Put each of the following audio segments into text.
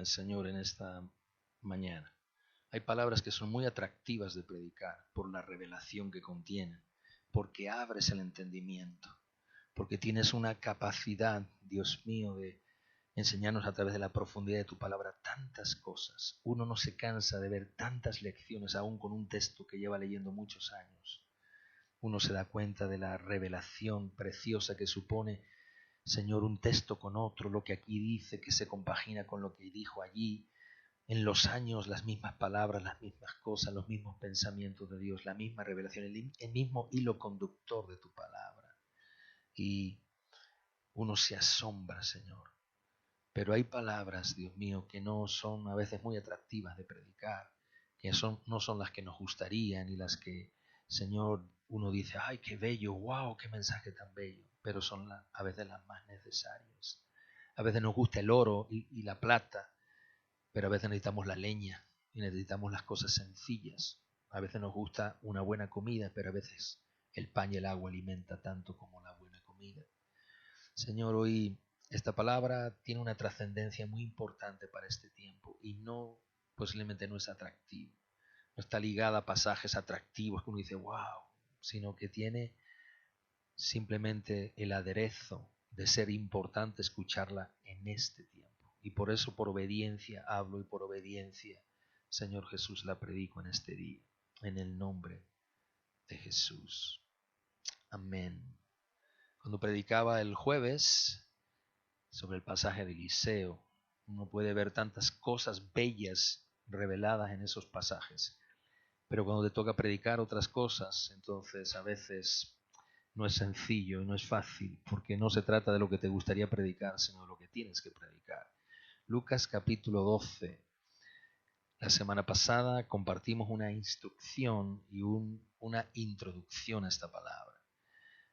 ayúdame, Señor, en esta mañana. Hay palabras que son muy atractivas de predicar por la revelación que contienen, porque abres el entendimiento, porque tienes una capacidad, Dios mío, de enseñarnos a través de la profundidad de tu palabra tantas cosas. Uno no se cansa de ver tantas lecciones, aún con un texto que lleva leyendo muchos años. Uno se da cuenta de la revelación preciosa que supone, Señor, un texto con otro, lo que aquí dice, que se compagina con lo que dijo allí. En los años las mismas palabras, las mismas cosas, los mismos pensamientos de Dios, la misma revelación, el mismo hilo conductor de tu palabra. Y uno se asombra, Señor. Pero hay palabras, Dios mío, que no son a veces muy atractivas de predicar, que no son las que nos gustarían y las que, Señor, uno dice, ay, qué bello, wow, qué mensaje tan bello, pero son a veces las más necesarias. A veces nos gusta el oro y la plata, pero a veces necesitamos la leña y necesitamos las cosas sencillas. A veces nos gusta una buena comida, pero a veces el pan y el agua alimenta tanto como la buena comida. Señor, hoy esta palabra tiene una trascendencia muy importante para este tiempo y posiblemente no es atractivo. No está ligada a pasajes atractivos que uno dice, wow, sino que tiene simplemente el aderezo de ser importante escucharla en este tiempo. Y por eso, por obediencia hablo y por obediencia, Señor Jesús, la predico en este día, en el nombre de Jesús. Amén. Cuando predicaba el jueves sobre el pasaje de Eliseo, uno puede ver tantas cosas bellas reveladas en esos pasajes, pero cuando te toca predicar otras cosas, entonces a veces no es sencillo y no es fácil, porque no se trata de lo que te gustaría predicar, sino de lo que tienes que predicar. Lucas capítulo 12. La semana pasada compartimos una instrucción y una introducción a esta palabra.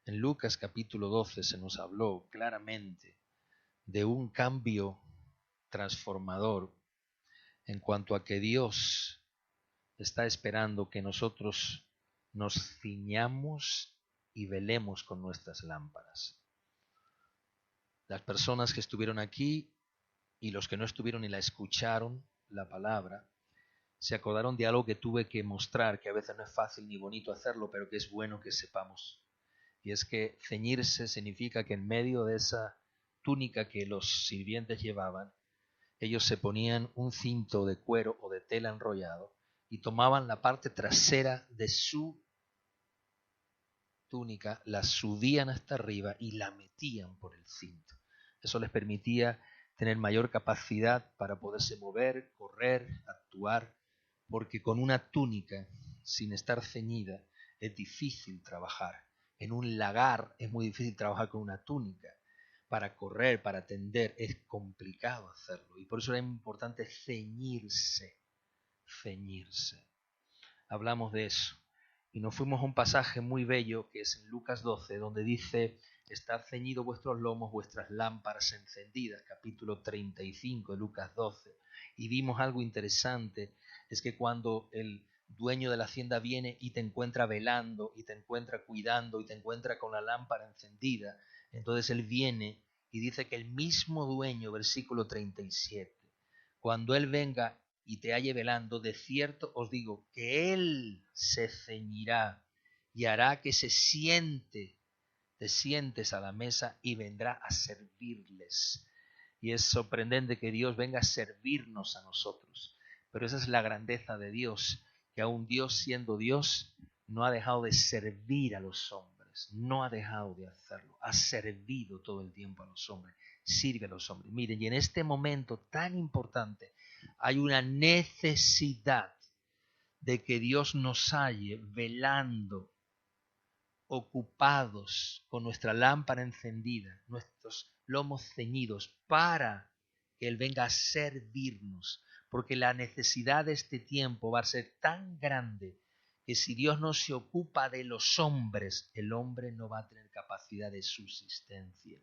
En Lucas capítulo 12 se nos habló claramente de un cambio transformador en cuanto a que Dios está esperando que nosotros nos ciñamos y velemos con nuestras lámparas. Las personas que estuvieron aquí y los que no estuvieron y la escucharon, la palabra, se acordaron de algo que tuve que mostrar, que a veces no es fácil ni bonito hacerlo, pero que es bueno que sepamos. Y es que ceñirse significa que en medio de esa túnica que los sirvientes llevaban, ellos se ponían un cinto de cuero o de tela enrollado y tomaban la parte trasera de su túnica, la subían hasta arriba y la metían por el cinto. Eso les permitía tener mayor capacidad para poderse mover, correr, actuar, porque con una túnica, sin estar ceñida, es difícil trabajar. En un lagar es muy difícil trabajar con una túnica. Para correr, para tender, es complicado hacerlo. Y por eso era importante ceñirse. Hablamos de eso. Y nos fuimos a un pasaje muy bello que es en Lucas 12, donde dice, estad ceñidos vuestros lomos, vuestras lámparas encendidas, capítulo 35 de Lucas 12. Y vimos algo interesante, es que cuando el dueño de la hacienda viene y te encuentra velando, y te encuentra cuidando, y te encuentra con la lámpara encendida, entonces él viene y dice que el mismo dueño, versículo 37, cuando él venga y te halle velando, de cierto os digo que él se ceñirá y hará que te sientes a la mesa y vendrá a servirles. Y es sorprendente que Dios venga a servirnos a nosotros. Pero esa es la grandeza de Dios, que aun Dios siendo Dios, no ha dejado de servir a los hombres, no ha dejado de hacerlo, ha servido todo el tiempo a los hombres, sirve a los hombres. Miren, y en este momento tan importante, hay una necesidad de que Dios nos halle velando, ocupados con nuestra lámpara encendida, nuestros lomos ceñidos, para que Él venga a servirnos, porque la necesidad de este tiempo va a ser tan grande que si Dios no se ocupa de los hombres, el hombre no va a tener capacidad de subsistencia.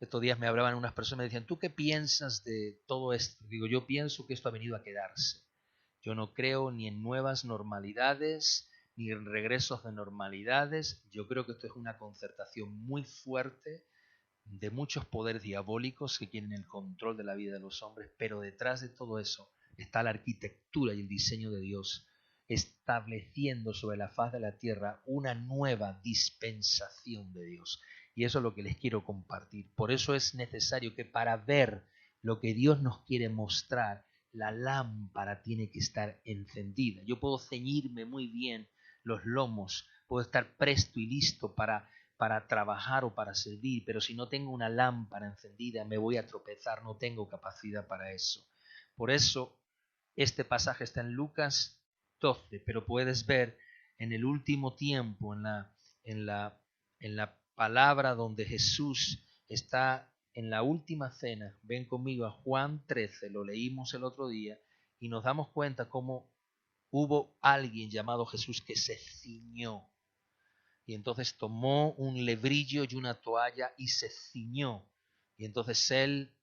Estos días me hablaban unas personas y me decían, ¿tú qué piensas de todo esto? Digo, yo pienso que esto ha venido a quedarse. Yo no creo ni en nuevas normalidades, ni en regresos de normalidades. Yo creo que esto es una concertación muy fuerte de muchos poderes diabólicos que quieren el control de la vida de los hombres, pero detrás de todo eso está la arquitectura y el diseño de Dios, estableciendo sobre la faz de la tierra una nueva dispensación de Dios. Y eso es lo que les quiero compartir. Por eso es necesario que para ver lo que Dios nos quiere mostrar, la lámpara tiene que estar encendida. Yo puedo ceñirme muy bien los lomos, puedo estar presto y listo para trabajar o para servir, pero si no tengo una lámpara encendida me voy a tropezar, no tengo capacidad para eso. Por eso este pasaje está en Lucas 12, pero puedes ver en el último tiempo, en la palabra donde Jesús está en la última cena. Ven conmigo a Juan 13, lo leímos el otro día, y nos damos cuenta cómo hubo alguien llamado Jesús que se ciñó. Y entonces tomó un lebrillo y una toalla y se ciñó. Y entonces él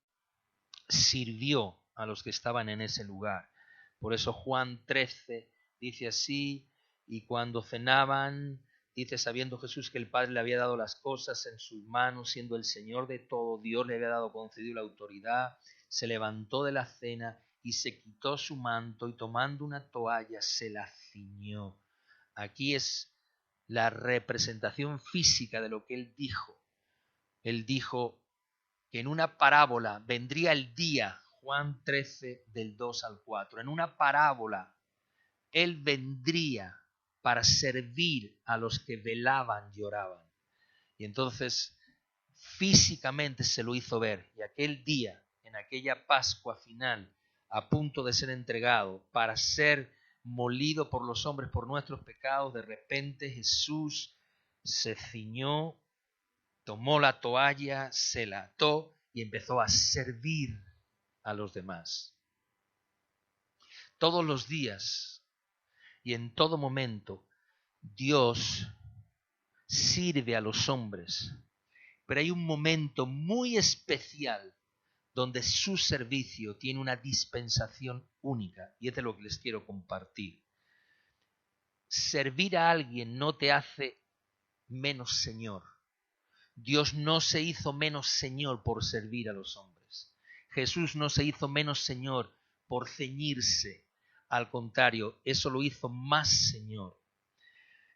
sirvió a los que estaban en ese lugar. Por eso Juan 13 dice así: y cuando cenaban, dice, sabiendo Jesús que el Padre le había dado las cosas en sus manos, siendo el Señor de todo, Dios le había dado concedido la autoridad, se levantó de la cena y se quitó su manto y tomando una toalla se la ciñó. Aquí es la representación física de lo que él dijo. Él dijo que en una parábola vendría el día, Juan 13 del 2 al 4, en una parábola él vendría para servir a los que velaban y oraban. Y entonces físicamente se lo hizo ver, y aquel día, en aquella Pascua final, a punto de ser entregado para ser molido por los hombres por nuestros pecados, de repente Jesús se ciñó, tomó la toalla, se la ató y empezó a servir a los demás. Todos los días y en todo momento Dios sirve a los hombres, pero hay un momento muy especial donde su servicio tiene una dispensación única, y es de lo que les quiero compartir. Servir a alguien no te hace menos Señor. Dios no se hizo menos Señor por servir a los hombres. Jesús no se hizo menos Señor por ceñirse. Al contrario, eso lo hizo más Señor.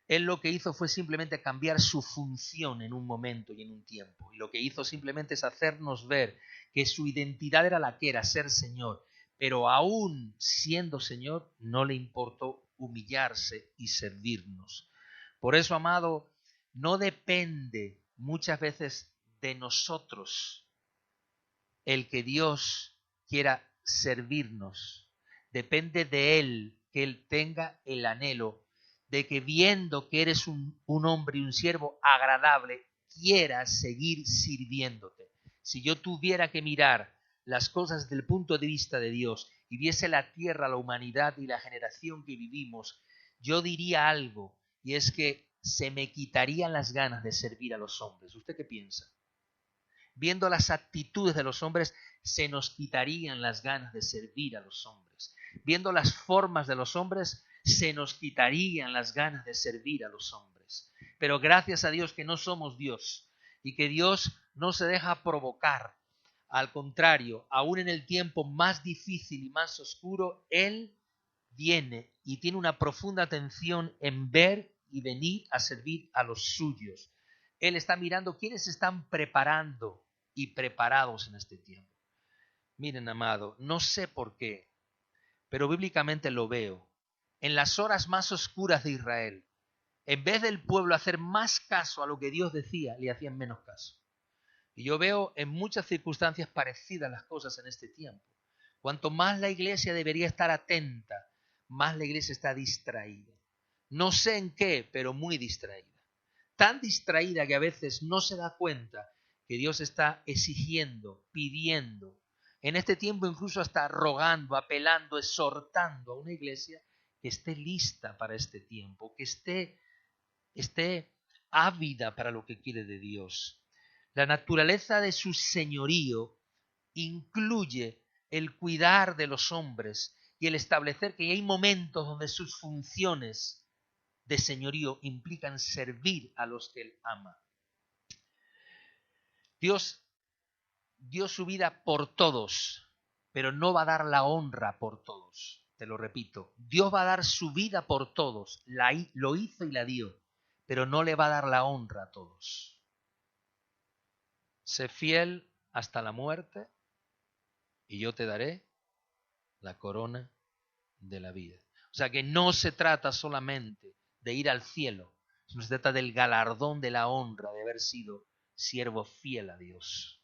Él lo que hizo fue simplemente cambiar su función en un momento y en un tiempo. Y lo que hizo simplemente es hacernos ver que su identidad era la que era, ser Señor. Pero aún siendo Señor, no le importó humillarse y servirnos. Por eso, amado, no depende muchas veces de nosotros el que Dios quiera servirnos. Depende de Él que Él tenga el anhelo de que, viendo que eres un hombre y un siervo agradable, quiera seguir sirviéndote. Si yo tuviera que mirar las cosas desde el punto de vista de Dios y viese la tierra, la humanidad y la generación que vivimos, yo diría algo, y es que se me quitarían las ganas de servir a los hombres. ¿Usted qué piensa? Viendo las actitudes de los hombres, se nos quitarían las ganas de servir a los hombres. Viendo las formas de los hombres, se nos quitarían las ganas de servir a los hombres. Pero gracias a Dios que no somos Dios y que Dios no se deja provocar. Al contrario, aún en el tiempo más difícil y más oscuro, Él viene y tiene una profunda atención en ver y venir a servir a los suyos. Él está mirando quiénes se están preparando y preparados en este tiempo. Miren, amado, no sé por qué, pero bíblicamente lo veo. En las horas más oscuras de Israel, en vez del pueblo hacer más caso a lo que Dios decía, le hacían menos caso. Y yo veo en muchas circunstancias parecidas las cosas en este tiempo. Cuanto más la iglesia debería estar atenta, más la iglesia está distraída. No sé en qué, pero muy distraída. Tan distraída que a veces no se da cuenta que Dios está exigiendo, pidiendo, en este tiempo incluso hasta rogando, apelando, exhortando a una iglesia que esté lista para este tiempo, que esté ávida para lo que quiere de Dios. La naturaleza de su señorío incluye el cuidar de los hombres y el establecer que hay momentos donde sus funciones de señorío implican servir a los que Él ama. Dios dio su vida por todos, pero no va a dar la honra por todos. Te lo repito, Dios va a dar su vida por todos, lo hizo y la dio, pero no le va a dar la honra a todos. Sé fiel hasta la muerte y yo te daré la corona de la vida. O sea que no se trata solamente de ir al cielo, sino se trata del galardón de la honra de haber sido siervo fiel a Dios.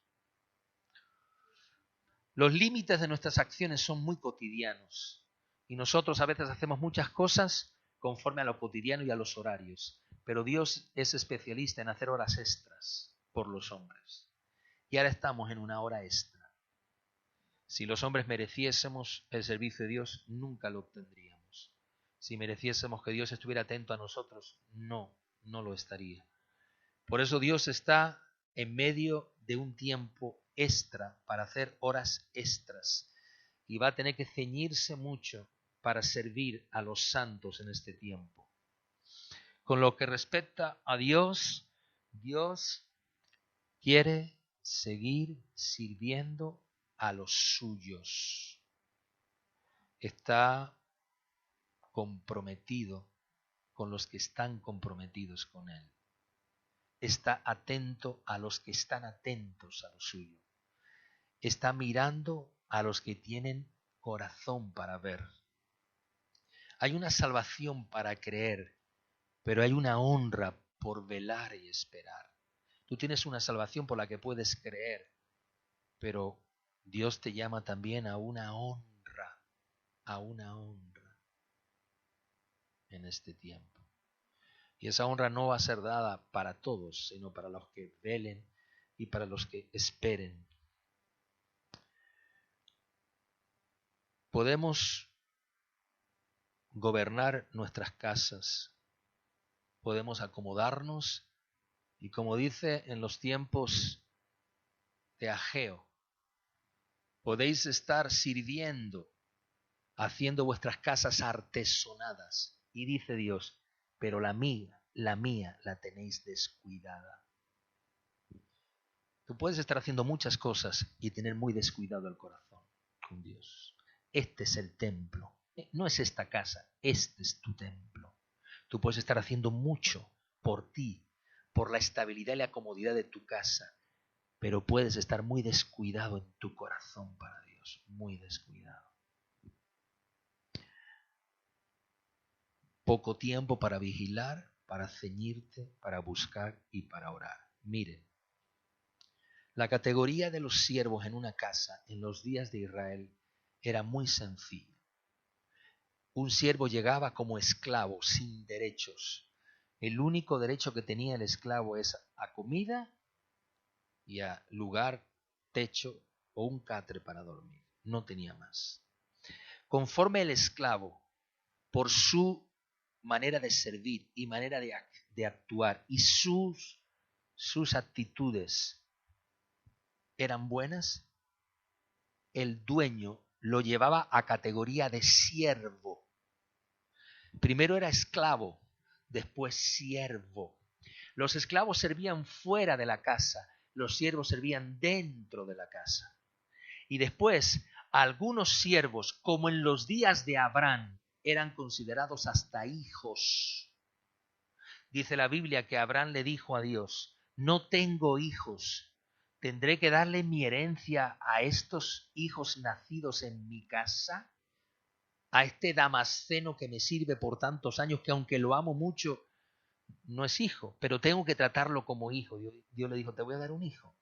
Los límites de nuestras acciones son muy cotidianos y nosotros a veces hacemos muchas cosas conforme a lo cotidiano y a los horarios, pero Dios es especialista en hacer horas extras por los hombres. Y ahora estamos en una hora extra. Si los hombres mereciésemos el servicio de Dios, nunca lo obtendríamos. Si mereciésemos que Dios estuviera atento a nosotros, no lo estaría. Por eso Dios está en medio de un tiempo extra para hacer horas extras y va a tener que ceñirse mucho para servir a los santos en este tiempo. Con lo que respecta a Dios, Dios quiere seguir sirviendo a los suyos. Está comprometido con los que están comprometidos con Él. Está atento a los que están atentos a lo suyo. Está mirando a los que tienen corazón para ver. Hay una salvación para creer, pero hay una honra por velar y esperar. Tú tienes una salvación por la que puedes creer, pero Dios te llama también a una honra en este tiempo. Y esa honra no va a ser dada para todos, sino para los que velen y para los que esperen. Podemos gobernar nuestras casas, podemos acomodarnos y, como dice en los tiempos de Ageo, podéis estar sirviendo, haciendo vuestras casas artesonadas. Y dice Dios, pero la mía la tenéis descuidada. Tú puedes estar haciendo muchas cosas y tener muy descuidado el corazón con Dios. Este es el templo. No es esta casa, este es tu templo. Tú puedes estar haciendo mucho por ti, por la estabilidad y la comodidad de tu casa, pero puedes estar muy descuidado en tu corazón para Dios, muy descuidado. Poco tiempo para vigilar, para ceñirte, para buscar y para orar. Miren, la categoría de los siervos en una casa en los días de Israel era muy sencilla. Un siervo llegaba como esclavo, sin derechos. El único derecho que tenía el esclavo es a comida y a lugar, techo o un catre para dormir. No tenía más. Conforme el esclavo, por su manera de servir y manera de actuar y sus actitudes eran buenas, el dueño lo llevaba a categoría de siervo. Primero era esclavo, después siervo. Los esclavos servían fuera de la casa, los siervos servían dentro de la casa. Y después, algunos siervos, como en los días de Abraham, eran considerados hasta hijos. Dice la Biblia que Abraham le dijo a Dios, no tengo hijos, ¿tendré que darle mi herencia a estos hijos nacidos en mi casa? A este Damasceno que me sirve por tantos años, que aunque lo amo mucho, no es hijo, pero tengo que tratarlo como hijo. Dios le dijo, te voy a dar un hijo.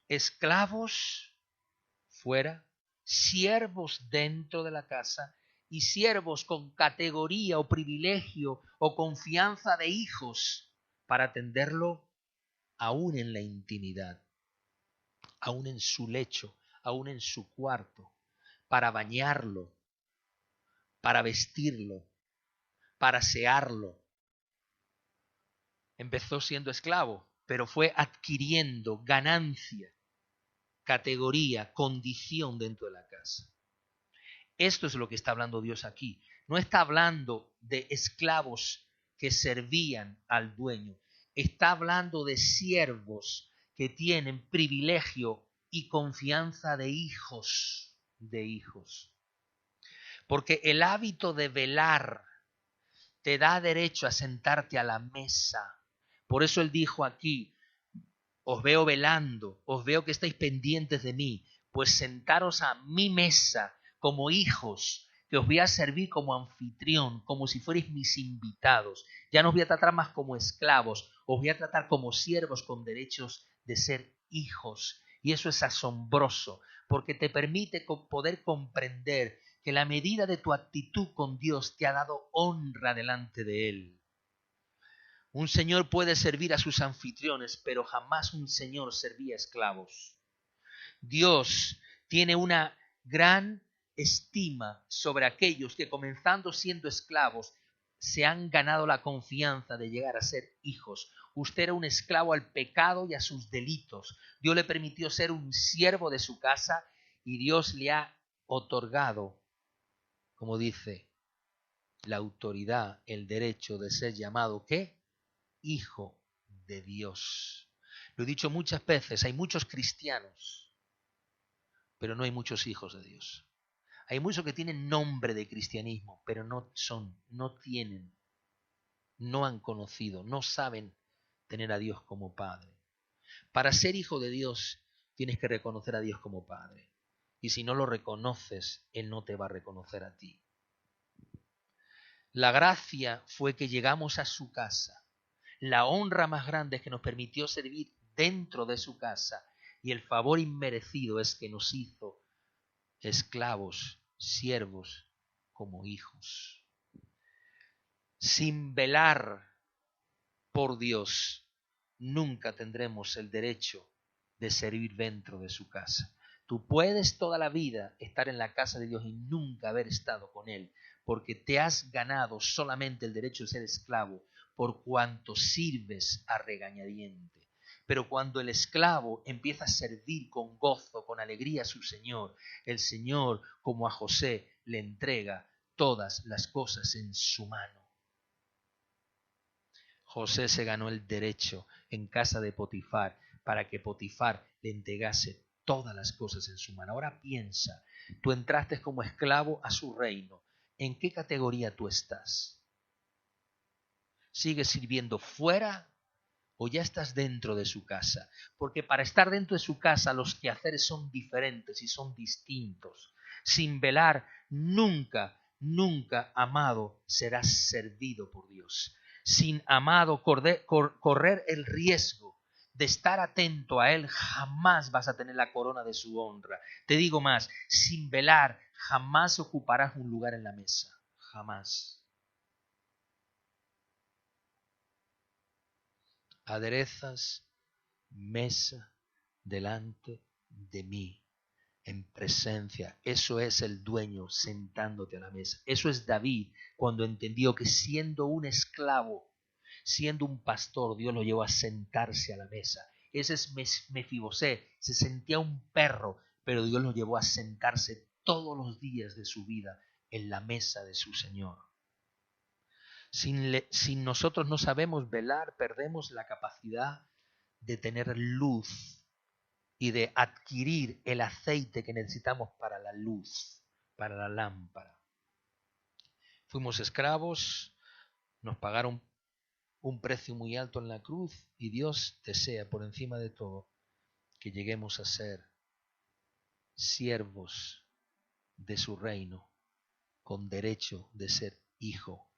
Esclavos fuera, siervos dentro de la casa y siervos con categoría o privilegio o confianza de hijos para atenderlo aún en la intimidad, aún en su lecho, aún en su cuarto, para bañarlo, para vestirlo, para asearlo. Empezó siendo esclavo, pero fue adquiriendo ganancia, categoría, condición dentro de la casa. Esto es lo que está hablando Dios aquí. No está hablando de esclavos que servían al dueño. Está hablando de siervos que tienen privilegio y confianza de hijos, Porque el hábito de velar te da derecho a sentarte a la mesa. Por eso él dijo aquí, os veo velando, os veo que estáis pendientes de mí, pues sentaros a mi mesa como hijos, que os voy a servir como anfitrión, como si fuerais mis invitados. Ya no os voy a tratar más como esclavos, os voy a tratar como siervos con derechos de ser hijos. Y eso es asombroso, porque te permite poder comprender que la medida de tu actitud con Dios te ha dado honra delante de Él. Un señor puede servir a sus anfitriones, pero jamás un señor servía a esclavos. Dios tiene una gran estima sobre aquellos que, comenzando siendo esclavos, se han ganado la confianza de llegar a ser hijos. Usted era un esclavo al pecado y a sus delitos. Dios le permitió ser un siervo de su casa y Dios le ha otorgado, como dice, la autoridad, el derecho de ser llamado, ¿qué? Hijo de Dios. Lo he dicho muchas veces, hay muchos cristianos, pero no hay muchos hijos de Dios. Hay muchos que tienen nombre de cristianismo, pero no tienen, no han conocido, no saben tener a Dios como Padre. Para ser hijo de Dios tienes que reconocer a Dios como Padre. Y si no lo reconoces, Él no te va a reconocer a ti. La gracia fue que llegamos a su casa. La honra más grande es que nos permitió servir dentro de su casa. Y el favor inmerecido es que nos hizo esclavos, siervos, como hijos. Sin velar por Dios, nunca tendremos el derecho de servir dentro de su casa. Tú puedes toda la vida estar en la casa de Dios y nunca haber estado con Él, porque te has ganado solamente el derecho de ser esclavo por cuanto sirves a regañadiente. Pero cuando el esclavo empieza a servir con gozo, con alegría a su Señor, el Señor, como a José, le entrega todas las cosas en su mano. José se ganó el derecho en casa de Potifar para que Potifar le entregase todas las cosas en su mano. Ahora piensa, tú entraste como esclavo a su reino. ¿En qué categoría tú estás? ¿Sigues sirviendo fuera o ya estás dentro de su casa? Porque para estar dentro de su casa los quehaceres son diferentes y son distintos. Sin velar, nunca, amado, serás servido por Dios. Sin, amado, correr el riesgo de estar atento a Él, jamás vas a tener la corona de su honra. Te digo más, sin velar, jamás ocuparás un lugar en la mesa. Jamás. Aderezas mesa delante de mí, en presencia. Eso es el dueño sentándote a la mesa. Eso es David cuando entendió que siendo un esclavo, siendo un pastor, Dios lo llevó a sentarse a la mesa. Ese es Mefibosé, se sentía un perro, pero Dios lo llevó a sentarse todos los días de su vida en la mesa de su Señor. Sin nosotros no sabemos velar, perdemos la capacidad de tener luz y de adquirir el aceite que necesitamos para la luz, para la lámpara. Fuimos esclavos, nos pagaron un precio muy alto en la cruz y Dios desea por encima de todo que lleguemos a ser siervos de su reino con derecho de ser hijo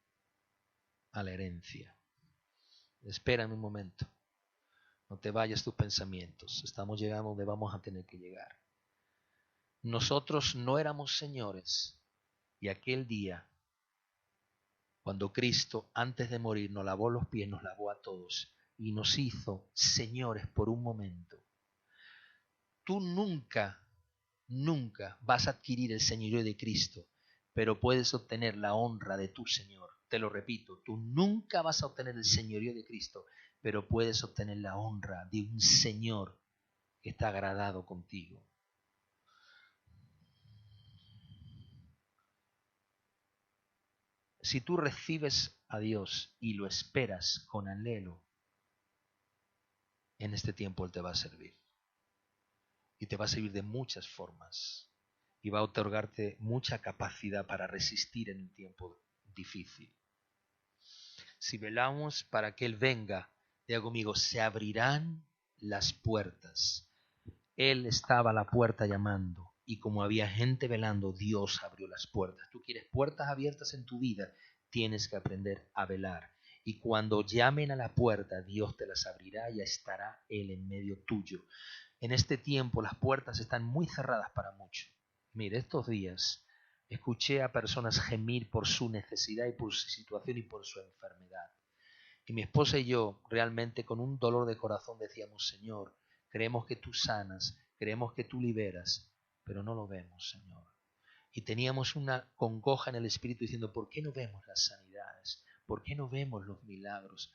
a la herencia. Espérame un momento. No te vayas tus pensamientos. Estamos llegando donde vamos a tener que llegar. Nosotros no éramos señores y aquel día, cuando Cristo antes de morir nos lavó los pies, nos lavó a todos y nos hizo señores por un momento. Tú nunca vas a adquirir el señorío de Cristo, pero puedes obtener la honra de tu Señor. Te lo repito, tú nunca vas a obtener el señorío de Cristo, pero puedes obtener la honra de un Señor que está agradado contigo. Si tú recibes a Dios y lo esperas con anhelo, en este tiempo Él te va a servir. Y te va a servir de muchas formas. Y va a otorgarte mucha capacidad para resistir en el tiempo difícil. Si velamos para que Él venga, diga conmigo, se abrirán las puertas. Él estaba a la puerta llamando. Y como había gente velando, Dios abrió las puertas. Tú quieres puertas abiertas en tu vida, tienes que aprender a velar. Y cuando llamen a la puerta, Dios te las abrirá y estará Él en medio tuyo. En este tiempo las puertas están muy cerradas para muchos. Mire, estos días escuché a personas gemir por su necesidad y por su situación y por su enfermedad. Y mi esposa y yo realmente con un dolor de corazón decíamos, Señor, creemos que tú sanas, creemos que tú liberas, pero no lo vemos, Señor. Y teníamos una congoja en el espíritu diciendo, ¿por qué no vemos las sanidades? ¿Por qué no vemos los milagros?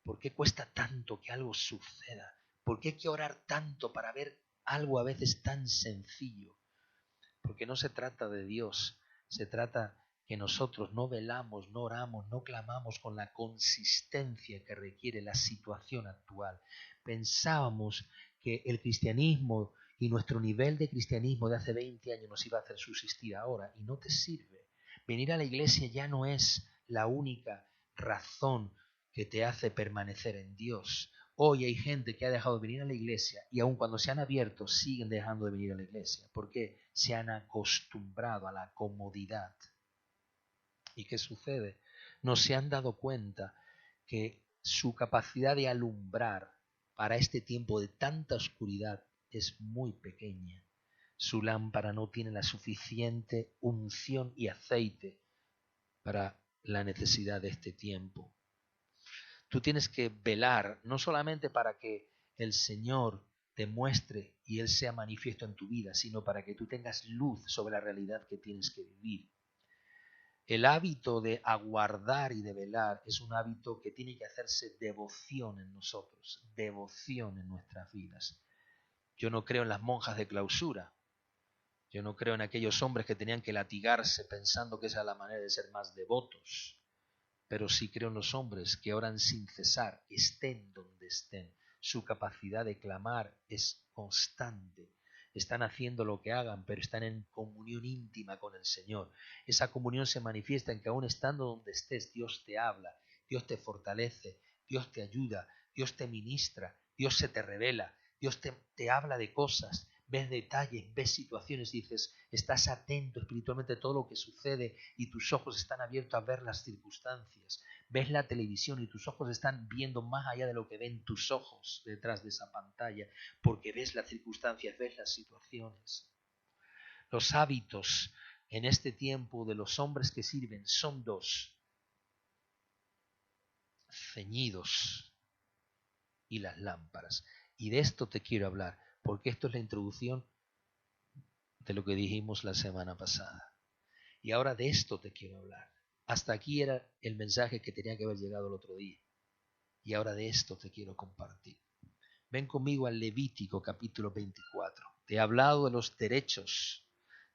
¿Por qué cuesta tanto que algo suceda? ¿Por qué hay que orar tanto para ver algo a veces tan sencillo? Porque no se trata de Dios, se trata que nosotros no velamos, no oramos, no clamamos con la consistencia que requiere la situación actual. Pensábamos que el cristianismo y nuestro nivel de cristianismo de hace 20 años nos iba a hacer subsistir ahora y no te sirve. Venir a la iglesia ya no es la única razón que te hace permanecer en Dios. Hoy hay gente que ha dejado de venir a la iglesia y aun cuando se han abierto siguen dejando de venir a la iglesia porque se han acostumbrado a la comodidad. ¿Y qué sucede? No se han dado cuenta que su capacidad de alumbrar para este tiempo de tanta oscuridad es muy pequeña. Su lámpara no tiene la suficiente unción y aceite para la necesidad de este tiempo. Tú tienes que velar no solamente para que el Señor te muestre y Él sea manifiesto en tu vida, sino para que tú tengas luz sobre la realidad que tienes que vivir. El hábito de aguardar y de velar es un hábito que tiene que hacerse devoción en nosotros, devoción en nuestras vidas. Yo no creo en las monjas de clausura. Yo no creo en aquellos hombres que tenían que latigarse pensando que esa es la manera de ser más devotos. Pero sí creo en los hombres que oran sin cesar, estén donde estén. Su capacidad de clamar es constante. Están haciendo lo que hagan, pero están en comunión íntima con el Señor. Esa comunión se manifiesta en que aún estando donde estés, Dios te habla, Dios te fortalece, Dios te ayuda, Dios te ministra, Dios se te revela, Dios te habla de cosas, ves detalles, ves situaciones y dices, estás atento espiritualmente a todo lo que sucede y tus ojos están abiertos a ver las circunstancias. Ves la televisión y tus ojos están viendo más allá de lo que ven tus ojos detrás de esa pantalla, porque ves las circunstancias, ves las situaciones. Los hábitos en este tiempo de los hombres que sirven son dos: ceñidos y las lámparas. Y de esto te quiero hablar, porque esto es la introducción de lo que dijimos la semana pasada. Y ahora de esto te quiero hablar. Hasta aquí era el mensaje que tenía que haber llegado el otro día. Y ahora de esto te quiero compartir. Ven conmigo al Levítico capítulo 24. Te he hablado de los derechos,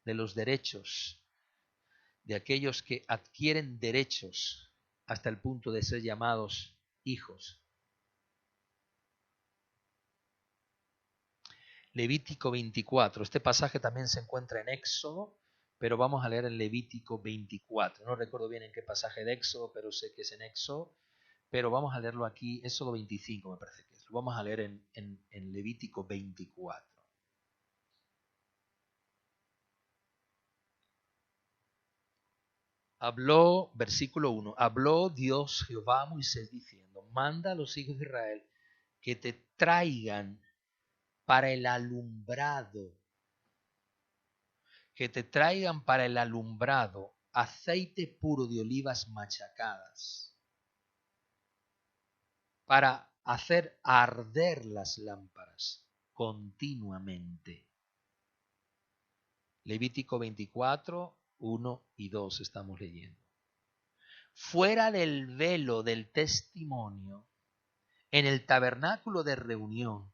de aquellos que adquieren derechos hasta el punto de ser llamados hijos. Levítico 24. Este pasaje también se encuentra en Éxodo, pero vamos a leer en Levítico 24. No recuerdo bien en qué pasaje de Éxodo, pero sé que es en Éxodo. Pero vamos a leerlo aquí, Éxodo 25 me parece que es. Lo vamos a leer en Levítico 24. Habló, versículo 1, habló Dios Jehová a Moisés diciendo, manda a los hijos de Israel que te traigan para el alumbrado, aceite puro de olivas machacadas, para hacer arder las lámparas continuamente. Levítico 24, 1 y 2 estamos leyendo. Fuera del velo del testimonio, en el tabernáculo de reunión,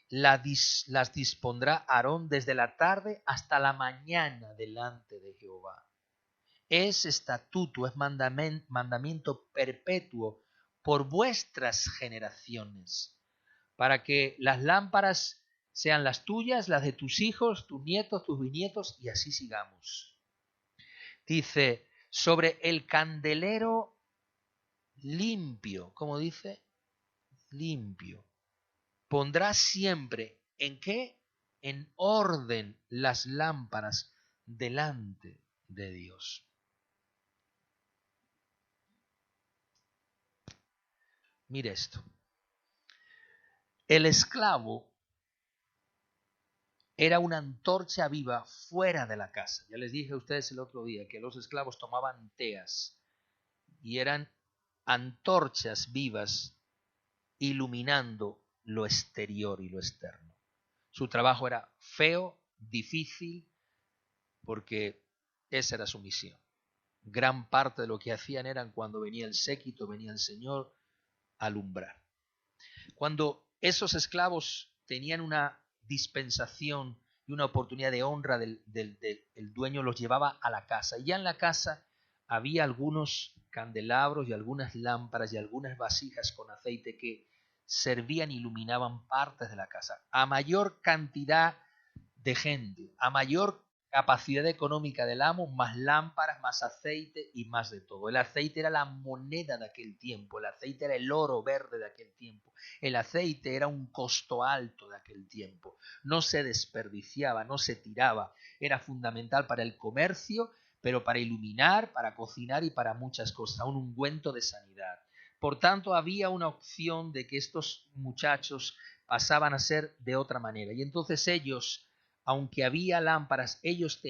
las dispondrá Aarón desde la tarde hasta la mañana delante de Jehová. Es estatuto, es mandamiento perpetuo por vuestras generaciones, para que las lámparas sean las tuyas, las de tus hijos, tus nietos, tus bisnietos, y así sigamos. Dice, sobre el candelero limpio, ¿cómo dice? Limpio. Pondrás siempre, ¿en qué? En orden las lámparas delante de Dios. Mire esto. El esclavo era una antorcha viva fuera de la casa. Ya les dije a ustedes el otro día que los esclavos tomaban teas y eran antorchas vivas iluminando lo exterior y lo externo. Su trabajo era feo, difícil, porque esa era su misión. Gran parte de lo que hacían eran cuando venía el séquito, venía el Señor, a alumbrar. Cuando esos esclavos tenían una dispensación y una oportunidad de honra del dueño, los llevaba a la casa. Y ya en la casa había algunos candelabros y algunas lámparas y algunas vasijas con aceite que servían e iluminaban partes de la casa. A mayor cantidad de gente, a mayor capacidad económica del amo, más lámparas, más aceite y más de todo. El aceite era la moneda de aquel tiempo, el aceite era el oro verde de aquel tiempo, el aceite era un costo alto de aquel tiempo, no se desperdiciaba, no se tiraba, era fundamental para el comercio, pero para iluminar, para cocinar y para muchas cosas, un ungüento de sanidad. Por tanto, había una opción de que estos muchachos pasaban a ser de otra manera. Y entonces ellos, aunque había lámparas, ellos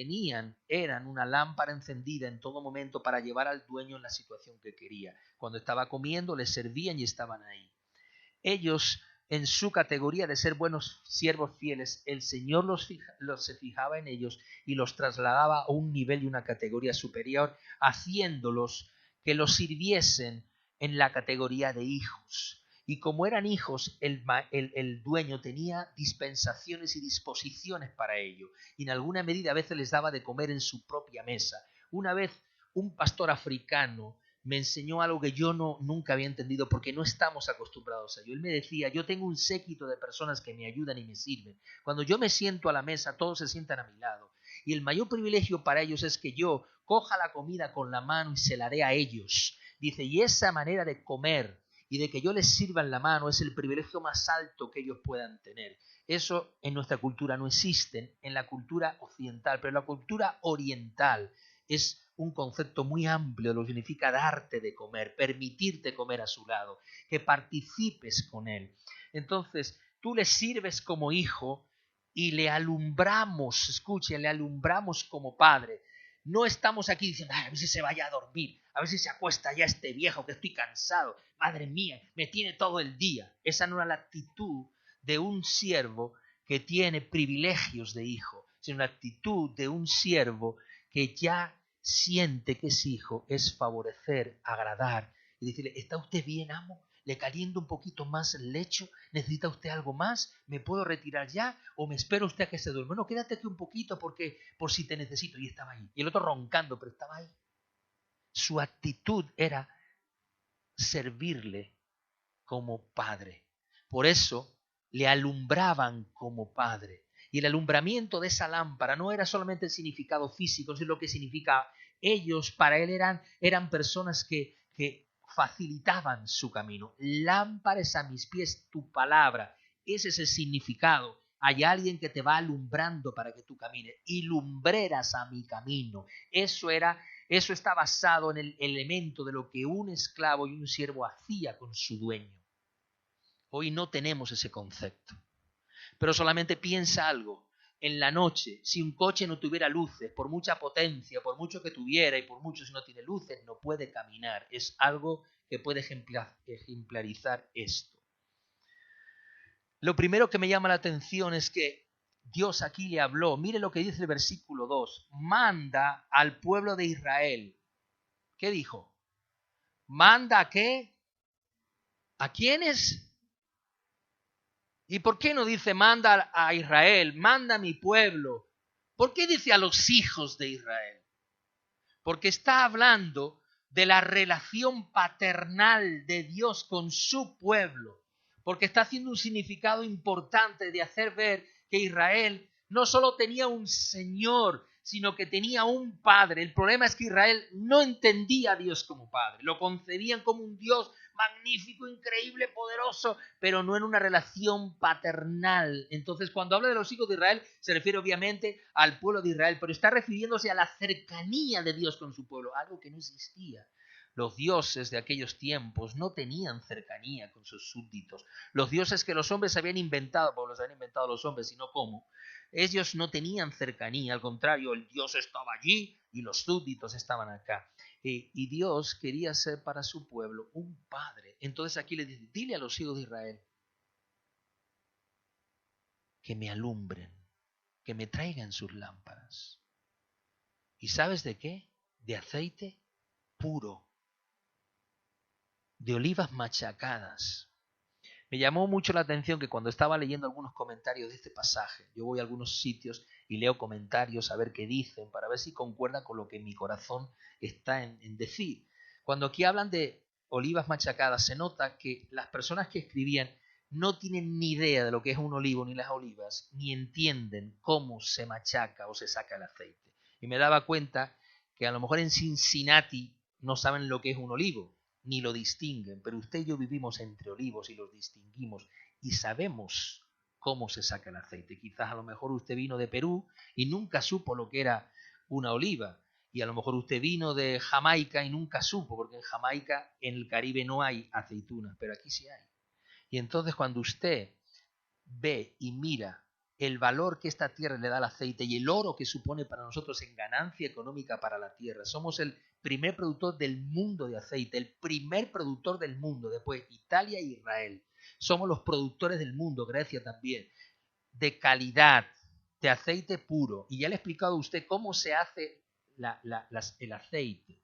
eran una lámpara encendida en todo momento para llevar al dueño en la situación que quería. Cuando estaba comiendo, les servían y estaban ahí. Ellos, en su categoría de ser buenos siervos fieles, el Señor se fijaba en ellos y los trasladaba a un nivel y una categoría superior, haciéndolos que los sirviesen en la categoría de hijos. Y como eran hijos, el dueño tenía dispensaciones y disposiciones para ello. Y en alguna medida a veces les daba de comer en su propia mesa. Una vez un pastor africano me enseñó algo que yo nunca había entendido porque no estamos acostumbrados a ello. Él me decía, yo tengo un séquito de personas que me ayudan y me sirven. Cuando yo me siento a la mesa, todos se sientan a mi lado. Y el mayor privilegio para ellos es que yo coja la comida con la mano y se la dé a ellos. Dice, y esa manera de comer y de que yo les sirva en la mano es el privilegio más alto que ellos puedan tener. Eso en nuestra cultura no existe, en la cultura occidental, pero en la cultura oriental es un concepto muy amplio de lo que significa darte de comer, permitirte comer a su lado, que participes con él. Entonces, tú le sirves como hijo y le alumbramos, escuchen, le alumbramos como padre. No estamos aquí diciendo, a ver si se vaya a dormir, a ver si se acuesta ya este viejo que estoy cansado, madre mía, me tiene todo el día. Esa no era la actitud de un siervo que tiene privilegios de hijo, sino la actitud de un siervo que ya siente que es hijo, es favorecer, agradar y decirle, ¿está usted bien, amo? ¿Le caliento un poquito más el lecho? ¿Necesita usted algo más? ¿Me puedo retirar ya? ¿O me espera usted a que se duerma? No, quédate aquí un poquito porque por si te necesito. Y estaba ahí. Y el otro roncando, pero estaba ahí. Su actitud era servirle como padre. Por eso le alumbraban como padre. Y el alumbramiento de esa lámpara no era solamente el significado físico, sino lo que significaba. Ellos, para él, eran personas que facilitaban su camino. Lámpara es a mis pies tu palabra. Ese es el significado. Hay alguien que te va alumbrando para que tú camines. Y lumbreras a mi camino. Eso está basado en el elemento de lo que un esclavo y un siervo hacía con su dueño. Hoy no tenemos ese concepto. Pero solamente piensa algo. En la noche, si un coche no tuviera luces, por mucha potencia, por mucho que tuviera y por mucho si no tiene luces, no puede caminar. Es algo que puede ejemplarizar esto. Lo primero que me llama la atención es que Dios aquí le habló. Mire lo que dice el versículo 2. Manda al pueblo de Israel. ¿Qué dijo? ¿Manda a qué? ¿A quiénes? ¿Y por qué no dice manda a Israel, manda a mi pueblo? ¿Por qué dice a los hijos de Israel? Porque está hablando de la relación paternal de Dios con su pueblo. porque está haciendo un significado importante de hacer ver que Israel no solo tenía un Señor, sino que tenía un Padre. El problema es que Israel no entendía a Dios como Padre, lo concebían como un Dios magnífico, increíble, poderoso, pero no en una relación paternal. Entonces, cuando habla de los hijos de Israel, se refiere obviamente al pueblo de Israel, pero está refiriéndose a la cercanía de Dios con su pueblo, algo que no existía. Los dioses de aquellos tiempos no tenían cercanía con sus súbditos. Los dioses que los hombres habían inventado, porque los habían inventado los hombres, sino cómo, ellos no tenían cercanía, al contrario, el Dios estaba allí y los súbditos estaban acá. Y Dios quería ser para su pueblo un padre. Entonces aquí le dice, dile a los hijos de Israel que me alumbren, que me traigan sus lámparas. ¿Y sabes de qué? De aceite puro, de olivas machacadas. Me llamó mucho la atención que cuando estaba leyendo algunos comentarios de este pasaje, yo voy a algunos sitios y leo comentarios a ver qué dicen, para ver si concuerda con lo que mi corazón está en decir. Cuando aquí hablan de olivas machacadas, se nota que las personas que escribían no tienen ni idea de lo que es un olivo ni las olivas, ni entienden cómo se machaca o se saca el aceite. Y me daba cuenta que a lo mejor en Cincinnati no saben lo que es un olivo, ni lo distinguen, pero usted y yo vivimos entre olivos y los distinguimos y sabemos cómo se saca el aceite. Quizás a lo mejor usted vino de Perú y nunca supo lo que era una oliva, y a lo mejor usted vino de Jamaica y nunca supo, porque en Jamaica, en el Caribe, no hay aceitunas, pero aquí sí hay. Y entonces cuando usted ve y mira el valor que esta tierra le da al aceite y el oro que supone para nosotros en ganancia económica para la tierra, somos el primer productor del mundo de aceite, el primer productor del mundo, después Italia e Israel. Somos los productores del mundo, Grecia también, de calidad, de aceite puro. Y ya le he explicado a usted cómo se hace el aceite.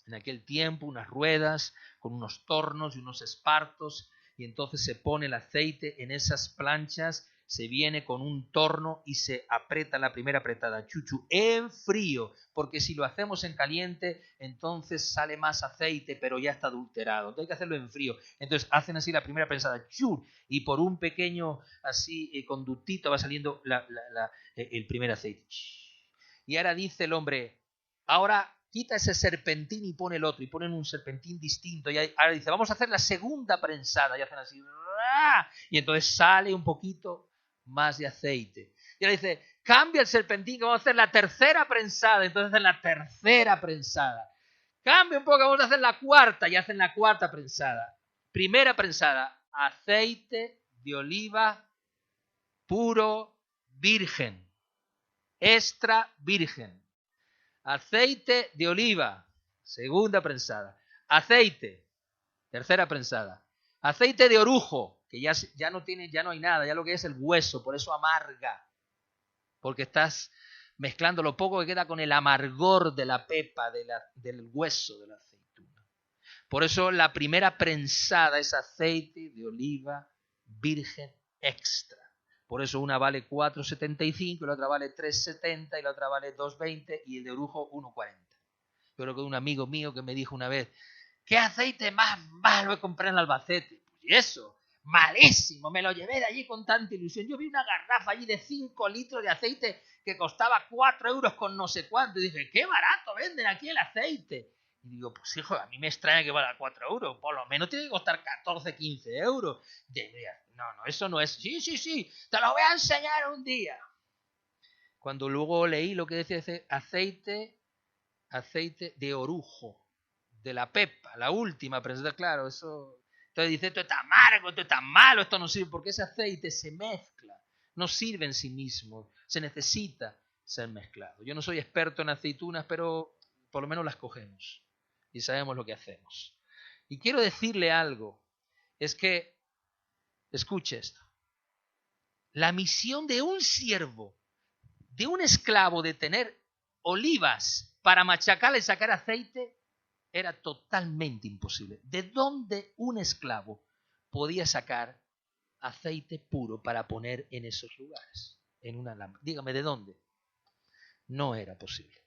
En aquel tiempo, unas ruedas con unos tornos y unos espartos, y entonces se pone el aceite en esas planchas, se viene con un torno y se aprieta la primera apretada, chuchu, en frío, porque si lo hacemos en caliente, entonces sale más aceite, pero ya está adulterado. Entonces hay que hacerlo en frío. Entonces hacen así la primera prensada, chur, y por un pequeño así conductito va saliendo el primer aceite. Y ahora dice el hombre, ahora quita ese serpentín y pone el otro, y ponen un serpentín distinto, y ahora dice, vamos a hacer la segunda prensada, y hacen así, y entonces sale un poquito más de aceite. Y ahora dice, cambia el serpentín, que vamos a hacer la tercera prensada, entonces hacen la tercera prensada. Cambia un poco, vamos a hacer la cuarta, y hacen la cuarta prensada. Primera prensada, aceite de oliva puro virgen, extra virgen. Aceite de oliva, segunda prensada. Aceite, tercera prensada. Aceite de orujo, que ya no hay nada, ya lo que es el hueso, por eso amarga. Porque estás mezclando lo poco que queda con el amargor de la pepa, del hueso de la aceituna. Por eso la primera prensada es aceite de oliva virgen extra. Por eso una vale 4,75, la otra vale 3,70 y la otra vale 2,20 y el de orujo 1,40. Yo creo que un amigo mío que me dijo una vez, ¿qué aceite más malo he comprado en Albacete? Pues y eso, malísimo, me lo llevé de allí con tanta ilusión. Yo vi una garrafa allí de 5 litros de aceite que costaba 4 euros con no sé cuánto y dije, qué barato venden aquí el aceite. Y digo, pues hijo, a mí me extraña que valga 4 euros, por lo menos tiene que costar 14, 15 euros. No, eso no es. Sí, te lo voy a enseñar un día. Cuando luego leí lo que decía aceite de orujo, de la pepa, la última, pero claro, eso. Entonces dice, esto está amargo, esto está malo, esto no sirve, porque ese aceite se mezcla, no sirve en sí mismo, se necesita ser mezclado. Yo no soy experto en aceitunas, pero por lo menos las cogemos y sabemos lo que hacemos. Y quiero decirle algo, es que, escuche esto, la misión de un siervo, de un esclavo de tener olivas para machacarle y sacar aceite, era totalmente imposible. ¿De dónde un esclavo podía sacar aceite puro para poner en esos lugares? En una lámpara. Dígame, ¿de dónde? No era posible.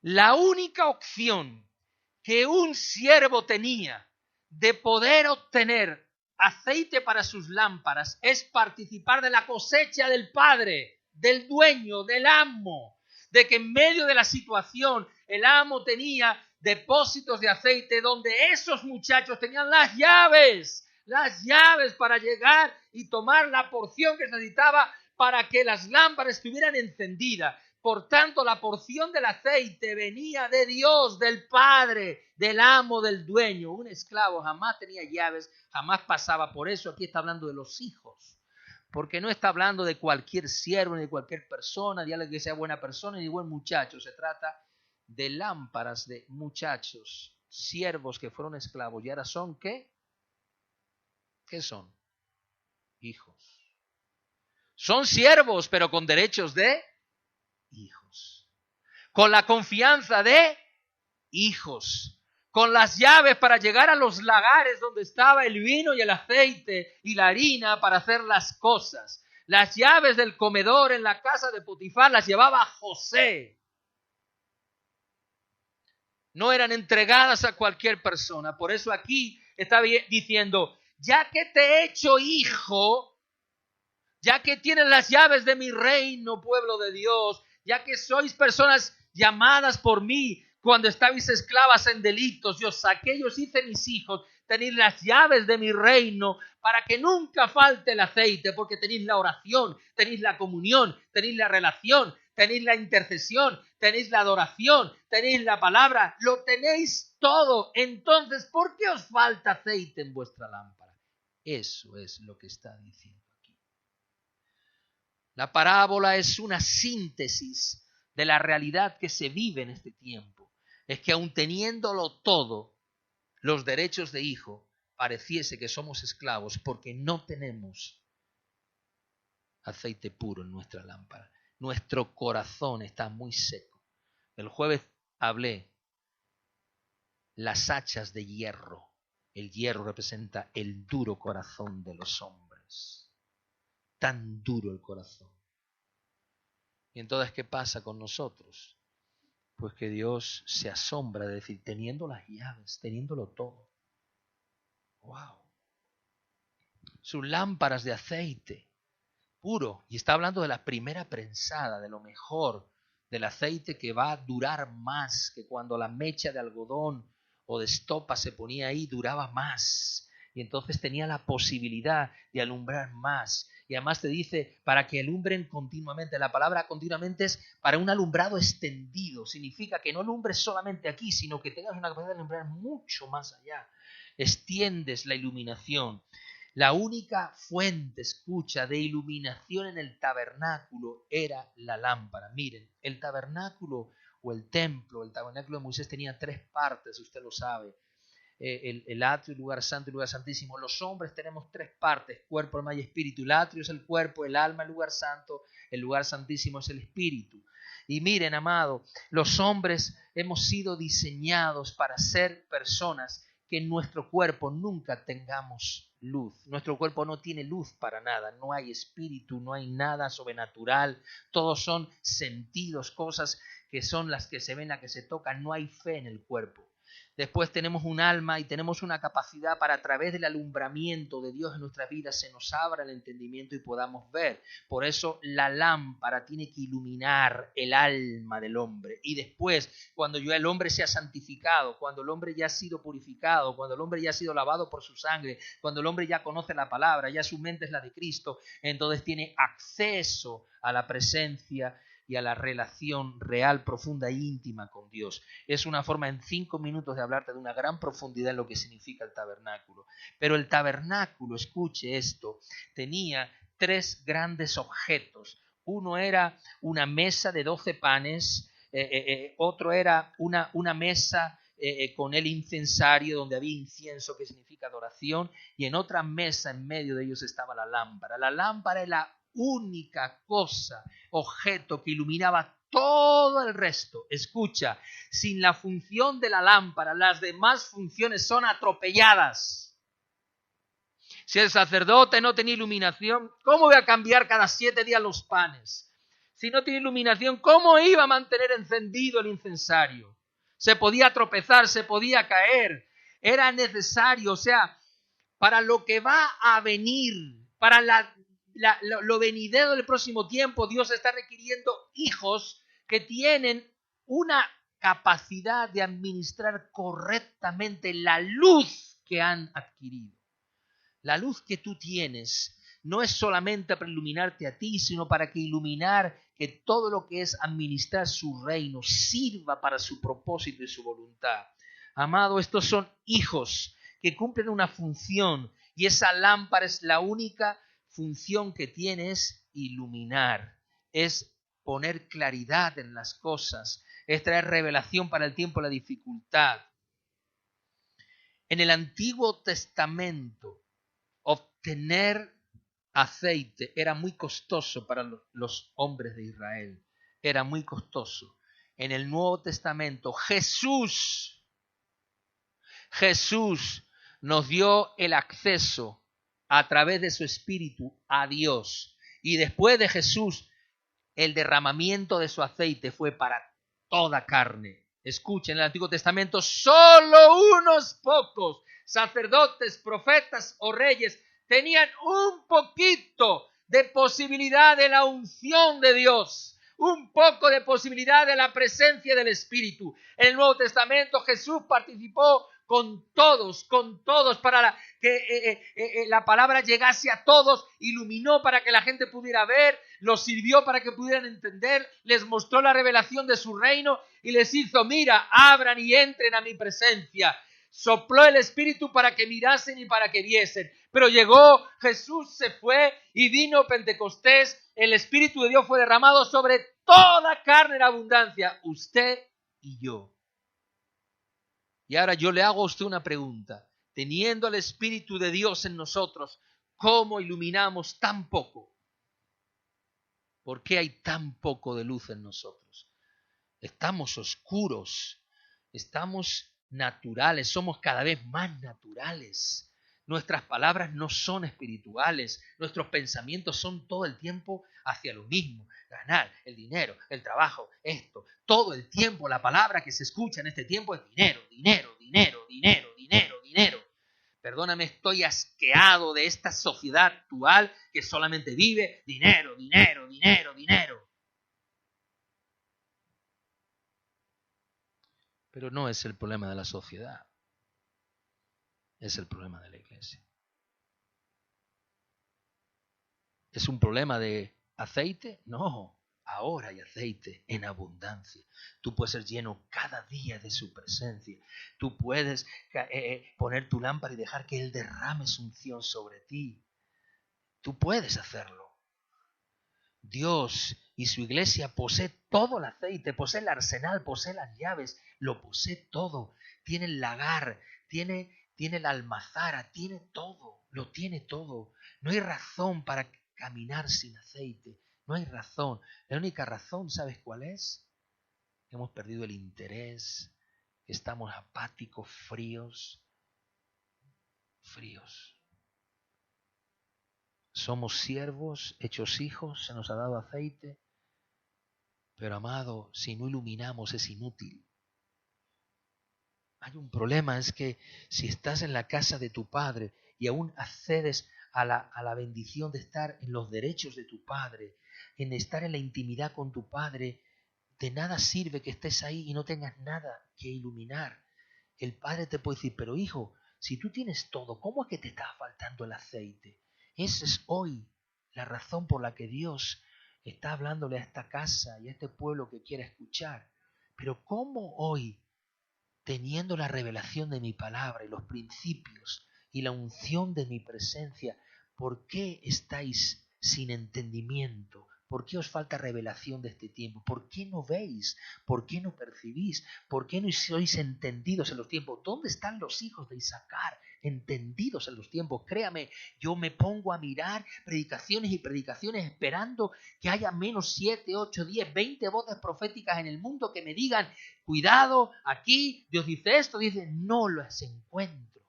La única opción que un siervo tenía de poder obtener aceite para sus lámparas es participar de la cosecha del Padre, del dueño, del amo, de que en medio de la situación el amo tenía depósitos de aceite donde esos muchachos tenían las llaves para llegar y tomar la porción que se necesitaba para que las lámparas estuvieran encendidas. Por tanto, la porción del aceite venía de Dios, del Padre, del amo, del dueño. Un esclavo jamás tenía llaves, jamás pasaba. Por eso aquí está hablando de los hijos. Porque no está hablando de cualquier siervo, ni de cualquier persona, ni de alguien que sea buena persona, ni buen muchacho. Se trata de lámparas de muchachos, siervos que fueron esclavos. ¿Y ahora son qué? ¿Qué son? Hijos. Son siervos, pero con derechos de hijos. Con la confianza de hijos. Con las llaves para llegar a los lagares donde estaba el vino y el aceite y la harina para hacer las cosas. Las llaves del comedor en la casa de Potifar las llevaba José. No eran entregadas a cualquier persona. Por eso aquí está diciendo, ya que te he hecho hijo, ya que tienes las llaves de mi reino, pueblo de Dios, ya que sois personas llamadas por mí cuando estabais esclavas en delitos, yo os saqué y os hice mis hijos, tenéis las llaves de mi reino para que nunca falte el aceite, porque tenéis la oración, tenéis la comunión, tenéis la relación, tenéis la intercesión, tenéis la adoración, tenéis la palabra, lo tenéis todo. Entonces, ¿por qué os falta aceite en vuestra lámpara? Eso es lo que está diciendo aquí. La parábola es una síntesis de la realidad que se vive en este tiempo. Es que aun teniéndolo todo, los derechos de hijo, pareciese que somos esclavos porque no tenemos aceite puro en nuestra lámpara. Nuestro corazón está muy seco. El jueves hablé las hachas de hierro. El hierro representa el duro corazón de los hombres. Tan duro el corazón. Y entonces, ¿qué pasa con nosotros? Pues que Dios se asombra de decir, teniendo las llaves, teniéndolo todo. ¡Wow! Sus lámparas de aceite puro. Y está hablando de la primera prensada, de lo mejor, del aceite que va a durar más, que cuando la mecha de algodón o de estopa se ponía ahí, duraba más. Y entonces tenía la posibilidad de alumbrar más. Y además te dice, para que alumbren continuamente. La palabra continuamente es para un alumbrado extendido. Significa que no alumbres solamente aquí, sino que tengas una capacidad de alumbrar mucho más allá. Extiendes la iluminación. La única fuente, escucha, de iluminación en el tabernáculo era la lámpara. Miren, el tabernáculo o el templo, el tabernáculo de Moisés tenía 3 partes, usted lo sabe. El atrio, el lugar santo y el lugar santísimo. Los hombres tenemos 3 partes, cuerpo, alma y espíritu. El atrio es el cuerpo, el alma el lugar santo, el lugar santísimo es el espíritu. Y miren, amado, los hombres hemos sido diseñados para ser personas que en nuestro cuerpo nunca tengamos luz. Nuestro cuerpo no tiene luz para nada, no hay espíritu, no hay nada sobrenatural, todos son sentidos, cosas que son las que se ven, las que se tocan, no hay fe en el cuerpo. Después tenemos un alma y tenemos una capacidad para, a través del alumbramiento de Dios en nuestra vida, se nos abra el entendimiento y podamos ver. Por eso la lámpara tiene que iluminar el alma del hombre. Y después, cuando ya el hombre sea santificado, cuando el hombre ya ha sido purificado, cuando el hombre ya ha sido lavado por su sangre, cuando el hombre ya conoce la palabra, ya su mente es la de Cristo, entonces tiene acceso a la presencia y a la relación real, profunda e íntima con Dios. Es una forma en 5 minutos de hablarte de una gran profundidad en lo que significa el tabernáculo. Pero el tabernáculo, escuche esto, tenía 3 grandes objetos. Uno era una mesa de 12 panes, otro era una mesa con el incensario donde había incienso, que significa adoración, y en otra mesa en medio de ellos estaba la lámpara. La lámpara es la única cosa, objeto que iluminaba todo el resto. Escucha, sin la función de la lámpara, las demás funciones son atropelladas. Si el sacerdote no tenía iluminación, ¿cómo iba a cambiar cada 7 días los panes? Si no tiene iluminación, ¿cómo iba a mantener encendido el incensario? Se podía tropezar, se podía caer. Era necesario, para lo que va a venir, para lo venidero del próximo tiempo. Dios está requiriendo hijos que tienen una capacidad de administrar correctamente la luz que han adquirido. La luz que tú tienes no es solamente para iluminarte a ti, sino para que iluminar que todo lo que es administrar su reino sirva para su propósito y su voluntad. Amado, estos son hijos que cumplen una función, y esa lámpara es la única función que tiene, es iluminar, es poner claridad en las cosas, es traer revelación para el tiempo de la dificultad. En el Antiguo Testamento, obtener aceite era muy costoso para los hombres de Israel. Era muy costoso. En el Nuevo Testamento, Jesús nos dio el acceso a través de su Espíritu a Dios. Y después de Jesús, el derramamiento de su aceite fue para toda carne. Escuchen, en el Antiguo Testamento solo unos pocos sacerdotes, profetas o reyes tenían un poquito de posibilidad de la unción de Dios, un poco de posibilidad de la presencia del Espíritu. En el Nuevo Testamento Jesús participó con todos, para que la palabra llegase a todos, iluminó para que la gente pudiera ver, los sirvió para que pudieran entender, les mostró la revelación de su reino y les hizo, mira, abran y entren a mi presencia. Sopló el Espíritu para que mirasen y para que viesen. Pero llegó Jesús, se fue y vino Pentecostés. El Espíritu de Dios fue derramado sobre toda carne en abundancia. Usted y yo. Y ahora yo le hago a usted una pregunta. Teniendo el Espíritu de Dios en nosotros, ¿cómo iluminamos tan poco? ¿Por qué hay tan poco de luz en nosotros? Estamos oscuros, estamos naturales, somos cada vez más naturales. Nuestras palabras no son espirituales, nuestros pensamientos son todo el tiempo hacia lo mismo, ganar, el dinero, el trabajo, esto. Todo el tiempo la palabra que se escucha en este tiempo es dinero, dinero, dinero, dinero, dinero, dinero. Perdóname, estoy asqueado de esta sociedad actual que solamente vive dinero, dinero, dinero, dinero. Pero no es el problema de la sociedad, es el problema de la iglesia. ¿Es un problema de aceite? No, ahora hay aceite en abundancia. Tú puedes ser lleno cada día de su presencia. Tú puedes poner tu lámpara y dejar que Él derrame su unción sobre ti. Tú puedes hacerlo. Dios y su iglesia posee todo el aceite, posee el arsenal, posee las llaves, lo posee todo. Tiene el lagar, tiene la almazara, tiene todo, lo tiene todo. No hay razón para caminar sin aceite, no hay razón. La única razón, ¿sabes cuál es? Hemos perdido el interés, estamos apáticos, fríos. Somos siervos, hechos hijos, se nos ha dado aceite, pero amado, si no iluminamos es inútil. Hay un problema, es que si estás en la casa de tu padre y aún accedes a la bendición de estar en los derechos de tu padre, en estar en la intimidad con tu padre, de nada sirve que estés ahí y no tengas nada que iluminar. El padre te puede decir, pero hijo, si tú tienes todo, ¿cómo es que te está faltando el aceite? Esa es hoy la razón por la que Dios está hablándole a esta casa y a este pueblo que quiere escuchar. Pero ¿cómo hoy, teniendo la revelación de mi palabra y los principios y la unción de mi presencia, por qué estáis sin entendimiento? ¿Por qué os falta revelación de este tiempo? ¿Por qué no veis? ¿Por qué no percibís? ¿Por qué no sois entendidos en los tiempos? ¿Dónde están los hijos de Isaacar entendidos en los tiempos? Créame, yo me pongo a mirar predicaciones y predicaciones esperando que haya menos 7, 8, 10, 20 voces proféticas en el mundo que me digan, cuidado, aquí Dios dice esto, dice, no las encuentro.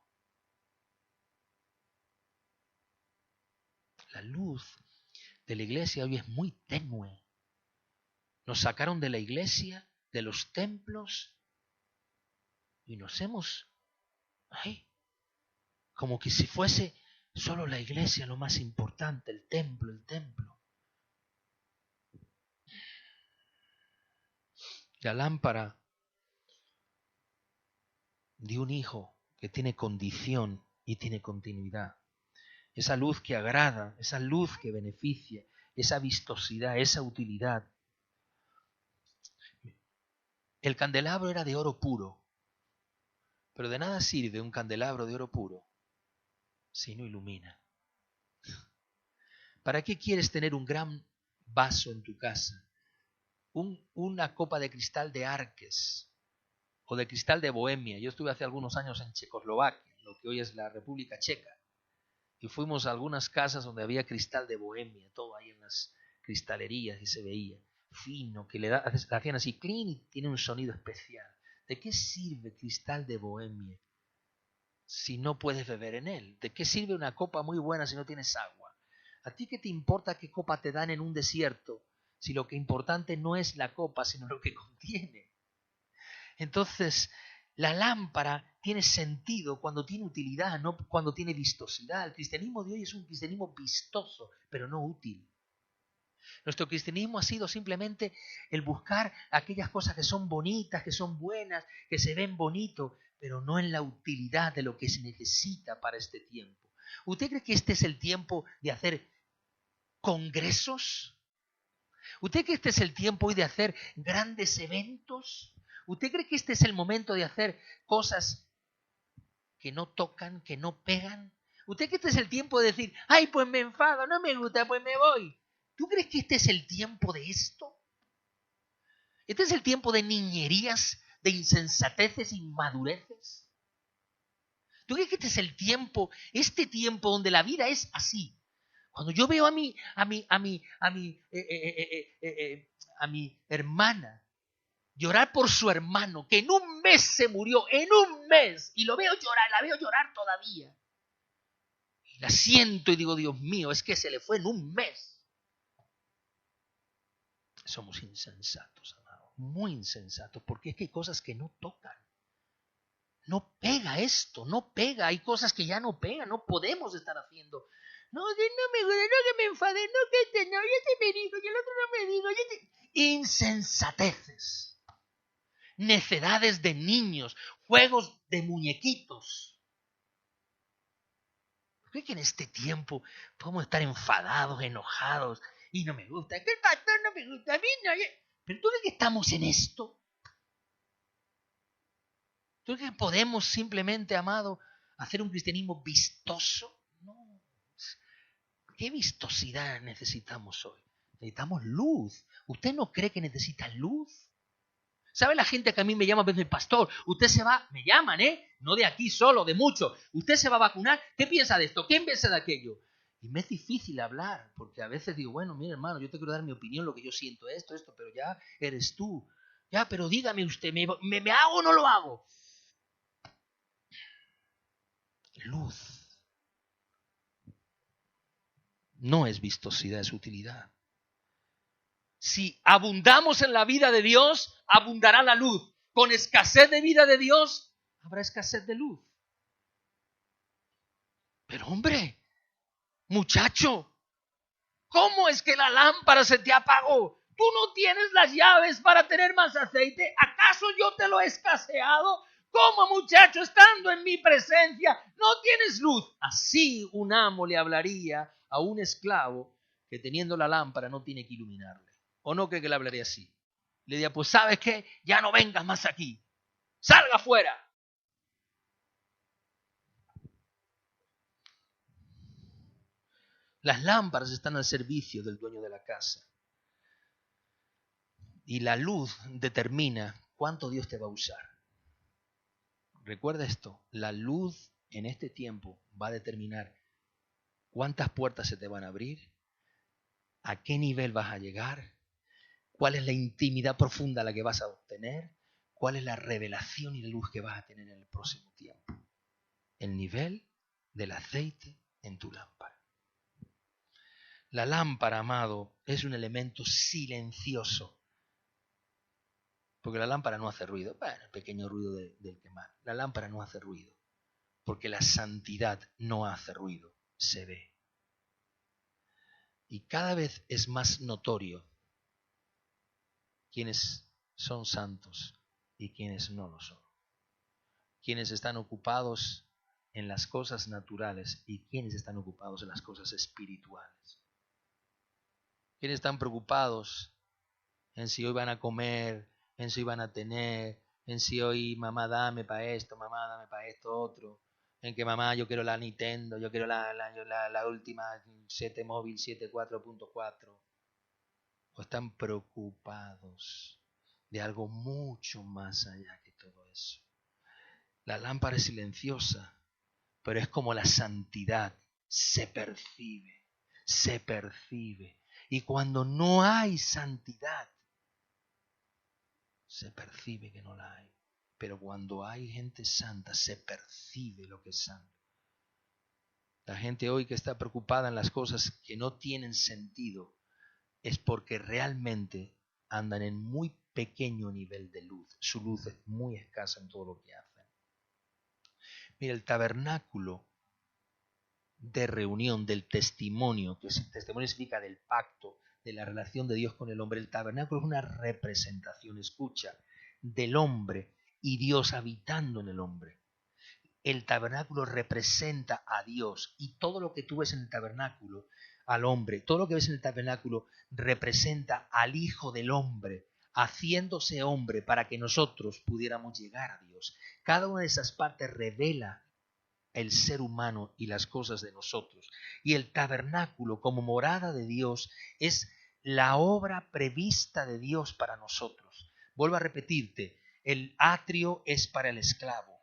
La luz de la iglesia hoy es muy tenue. Nos sacaron de la iglesia, de los templos, y nos hemos como que si fuese solo la iglesia lo más importante, el templo, el templo. La lámpara de un hijo que tiene condición y tiene continuidad. Esa luz que agrada, esa luz que beneficia, esa vistosidad, esa utilidad. El candelabro era de oro puro, pero de nada sirve un candelabro de oro puro si no ilumina. ¿Para qué quieres tener un gran vaso en tu casa? Una copa de cristal de Arques o de cristal de Bohemia. Yo estuve hace algunos años en Checoslovaquia, lo que hoy es la República Checa, y fuimos a algunas casas donde había cristal de Bohemia, todo ahí en las cristalerías y se veía fino, que le hacían así, clean, y tiene un sonido especial. ¿De qué sirve cristal de Bohemia si no puedes beber en él? ¿De qué sirve una copa muy buena si no tienes agua? ¿A ti qué te importa qué copa te dan en un desierto si lo que importante no es la copa, sino lo que contiene? Entonces, la lámpara tiene sentido cuando tiene utilidad, no cuando tiene vistosidad. El cristianismo de hoy es un cristianismo vistoso, pero no útil. Nuestro cristianismo ha sido simplemente el buscar aquellas cosas que son bonitas, que son buenas, que se ven bonito, pero no en la utilidad de lo que se necesita para este tiempo. ¿Usted cree que este es el tiempo de hacer congresos? ¿Usted cree que este es el tiempo hoy de hacer grandes eventos? ¿Usted cree que este es el momento de hacer cosas que no tocan, que no pegan? ¿Usted cree que este es el tiempo de decir, ay, pues me enfado, no me gusta, pues me voy? ¿Tú crees que este es el tiempo de esto? ¿Este es el tiempo de niñerías, de insensateces, inmadureces? ¿Tú crees que este es el tiempo, este tiempo donde la vida es así? Cuando yo veo a mi hermana llorar por su hermano, que en un mes se murió, en un mes, y lo veo llorar, la veo llorar todavía. Y la siento y digo, Dios mío, es que se le fue en un mes. Somos insensatos, amado, muy insensatos, porque es que hay cosas que no tocan. No pega esto, no pega, hay cosas que ya no pegan, no podemos estar haciendo. No, que no me gusta, no que me enfade, no que este no, ya te me dijo, y el otro no me dijo. Insensateces, necedades de niños, juegos de muñequitos. ¿Cree que en este tiempo podemos estar enfadados, enojados, y no me gusta, que el pastor no me gusta, a mí no? Pero ¿tú crees que estamos en esto? ¿Tú crees que podemos simplemente, amado, hacer un cristianismo vistoso? No. ¿Qué vistosidad necesitamos hoy? Necesitamos luz. ¿Usted no cree que necesita luz? ¿Sabe la gente que a mí me llama a veces, pastor, usted se va, me llaman, no de aquí solo, de muchos, usted se va a vacunar, ¿qué piensa de esto? ¿Qué piensa de aquello? Y me es difícil hablar, porque a veces digo, bueno, mire hermano, yo te quiero dar mi opinión, lo que yo siento, esto, pero ya eres tú. Ya, pero dígame usted, ¿me hago o no lo hago? Luz. No es vistosidad, es utilidad. Si abundamos en la vida de Dios, abundará la luz. Con escasez de vida de Dios, habrá escasez de luz. Pero hombre, muchacho, ¿cómo es que la lámpara se te apagó? ¿Tú no tienes las llaves para tener más aceite? ¿Acaso yo te lo he escaseado? ¿Cómo, muchacho, estando en mi presencia, no tienes luz? Así un amo le hablaría a un esclavo que teniendo la lámpara no tiene que iluminarle. ¿O no cree que le hablaría así? Le diría, pues ¿sabes qué? Ya no vengas más aquí. ¡Salga afuera! Las lámparas están al servicio del dueño de la casa. Y la luz determina cuánto Dios te va a usar. Recuerda esto, la luz en este tiempo va a determinar cuántas puertas se te van a abrir, a qué nivel vas a llegar, cuál es la intimidad profunda a la que vas a obtener, cuál es la revelación y la luz que vas a tener en el próximo tiempo. El nivel del aceite en tu lámpara. La lámpara, amado, es un elemento silencioso. Porque la lámpara no hace ruido. Bueno, el pequeño ruido del quemar. La lámpara no hace ruido. Porque la santidad no hace ruido, se ve. Y cada vez es más notorio quiénes son santos y quiénes no lo son. Quienes están ocupados en las cosas naturales y quienes están ocupados en las cosas espirituales. Quienes están preocupados en si hoy van a comer, en si van a tener, en si hoy mamá dame para esto, mamá dame para esto otro, en que mamá yo quiero la Nintendo, yo quiero la última 7 móvil 7.4.4. O están preocupados de algo mucho más allá que todo eso. La lámpara es silenciosa, pero es como la santidad, se percibe, se percibe. Y cuando no hay santidad, se percibe que no la hay. Pero cuando hay gente santa, se percibe lo que es santo. La gente hoy que está preocupada en las cosas que no tienen sentido es porque realmente andan en muy pequeño nivel de luz. Su luz es muy escasa en todo lo que hacen. Mira, el tabernáculo de reunión, del testimonio, que el testimonio significa del pacto, de la relación de Dios con el hombre. El tabernáculo es una representación, escucha, del hombre y Dios habitando en el hombre. El tabernáculo representa a Dios y todo lo que tú ves en el tabernáculo, al hombre, todo lo que ves en el tabernáculo representa al Hijo del Hombre, haciéndose hombre para que nosotros pudiéramos llegar a Dios. Cada una de esas partes revela el ser humano y las cosas de nosotros. Y el tabernáculo como morada de Dios es la obra prevista de Dios para nosotros. Vuelvo a repetirte, el atrio es para el esclavo.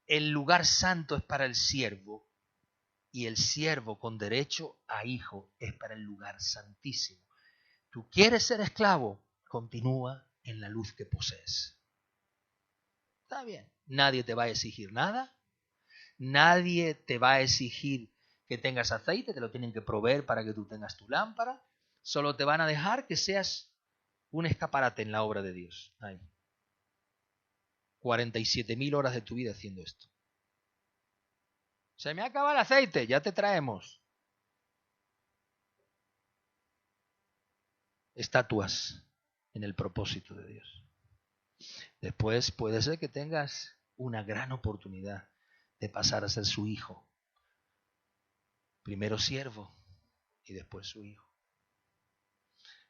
El lugar santo es para el siervo y el siervo con derecho a hijo es para el lugar santísimo. ¿Tú quieres ser esclavo? Continúa en la luz que posees. Está bien. Nadie te va a exigir nada. Nadie te va a exigir que tengas aceite. Te lo tienen que proveer para que tú tengas tu lámpara. Solo te van a dejar que seas un escaparate en la obra de Dios. Ahí. 47.000 horas de tu vida haciendo esto. Se me acaba el aceite, ya te traemos. Estatuas en el propósito de Dios. Después puede ser que tengas una gran oportunidad de pasar a ser su hijo. Primero siervo y después su hijo.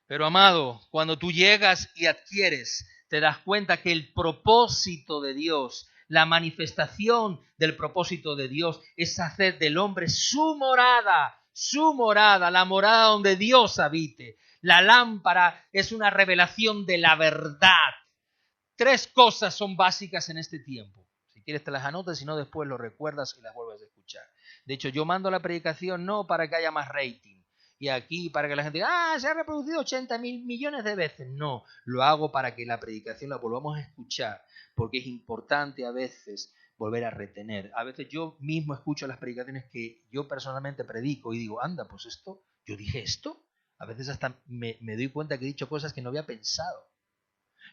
Pero amado, cuando tú llegas y adquieres, te das cuenta que el propósito de Dios, la manifestación del propósito de Dios es hacer del hombre su morada, la morada donde Dios habite. La lámpara es una revelación de la verdad. 3 cosas son básicas en este tiempo. Si quieres te las anotas, si no después lo recuerdas y las vuelves a escuchar. De hecho, yo mando la predicación no para que haya más rating. Y aquí para que la gente diga, se ha reproducido 80.000 millones de veces. No, lo hago para que la predicación la volvamos a escuchar, porque es importante a veces volver a retener. A veces yo mismo escucho las predicaciones que yo personalmente predico y digo, anda, pues esto, yo dije esto. A veces hasta me doy cuenta que he dicho cosas que no había pensado.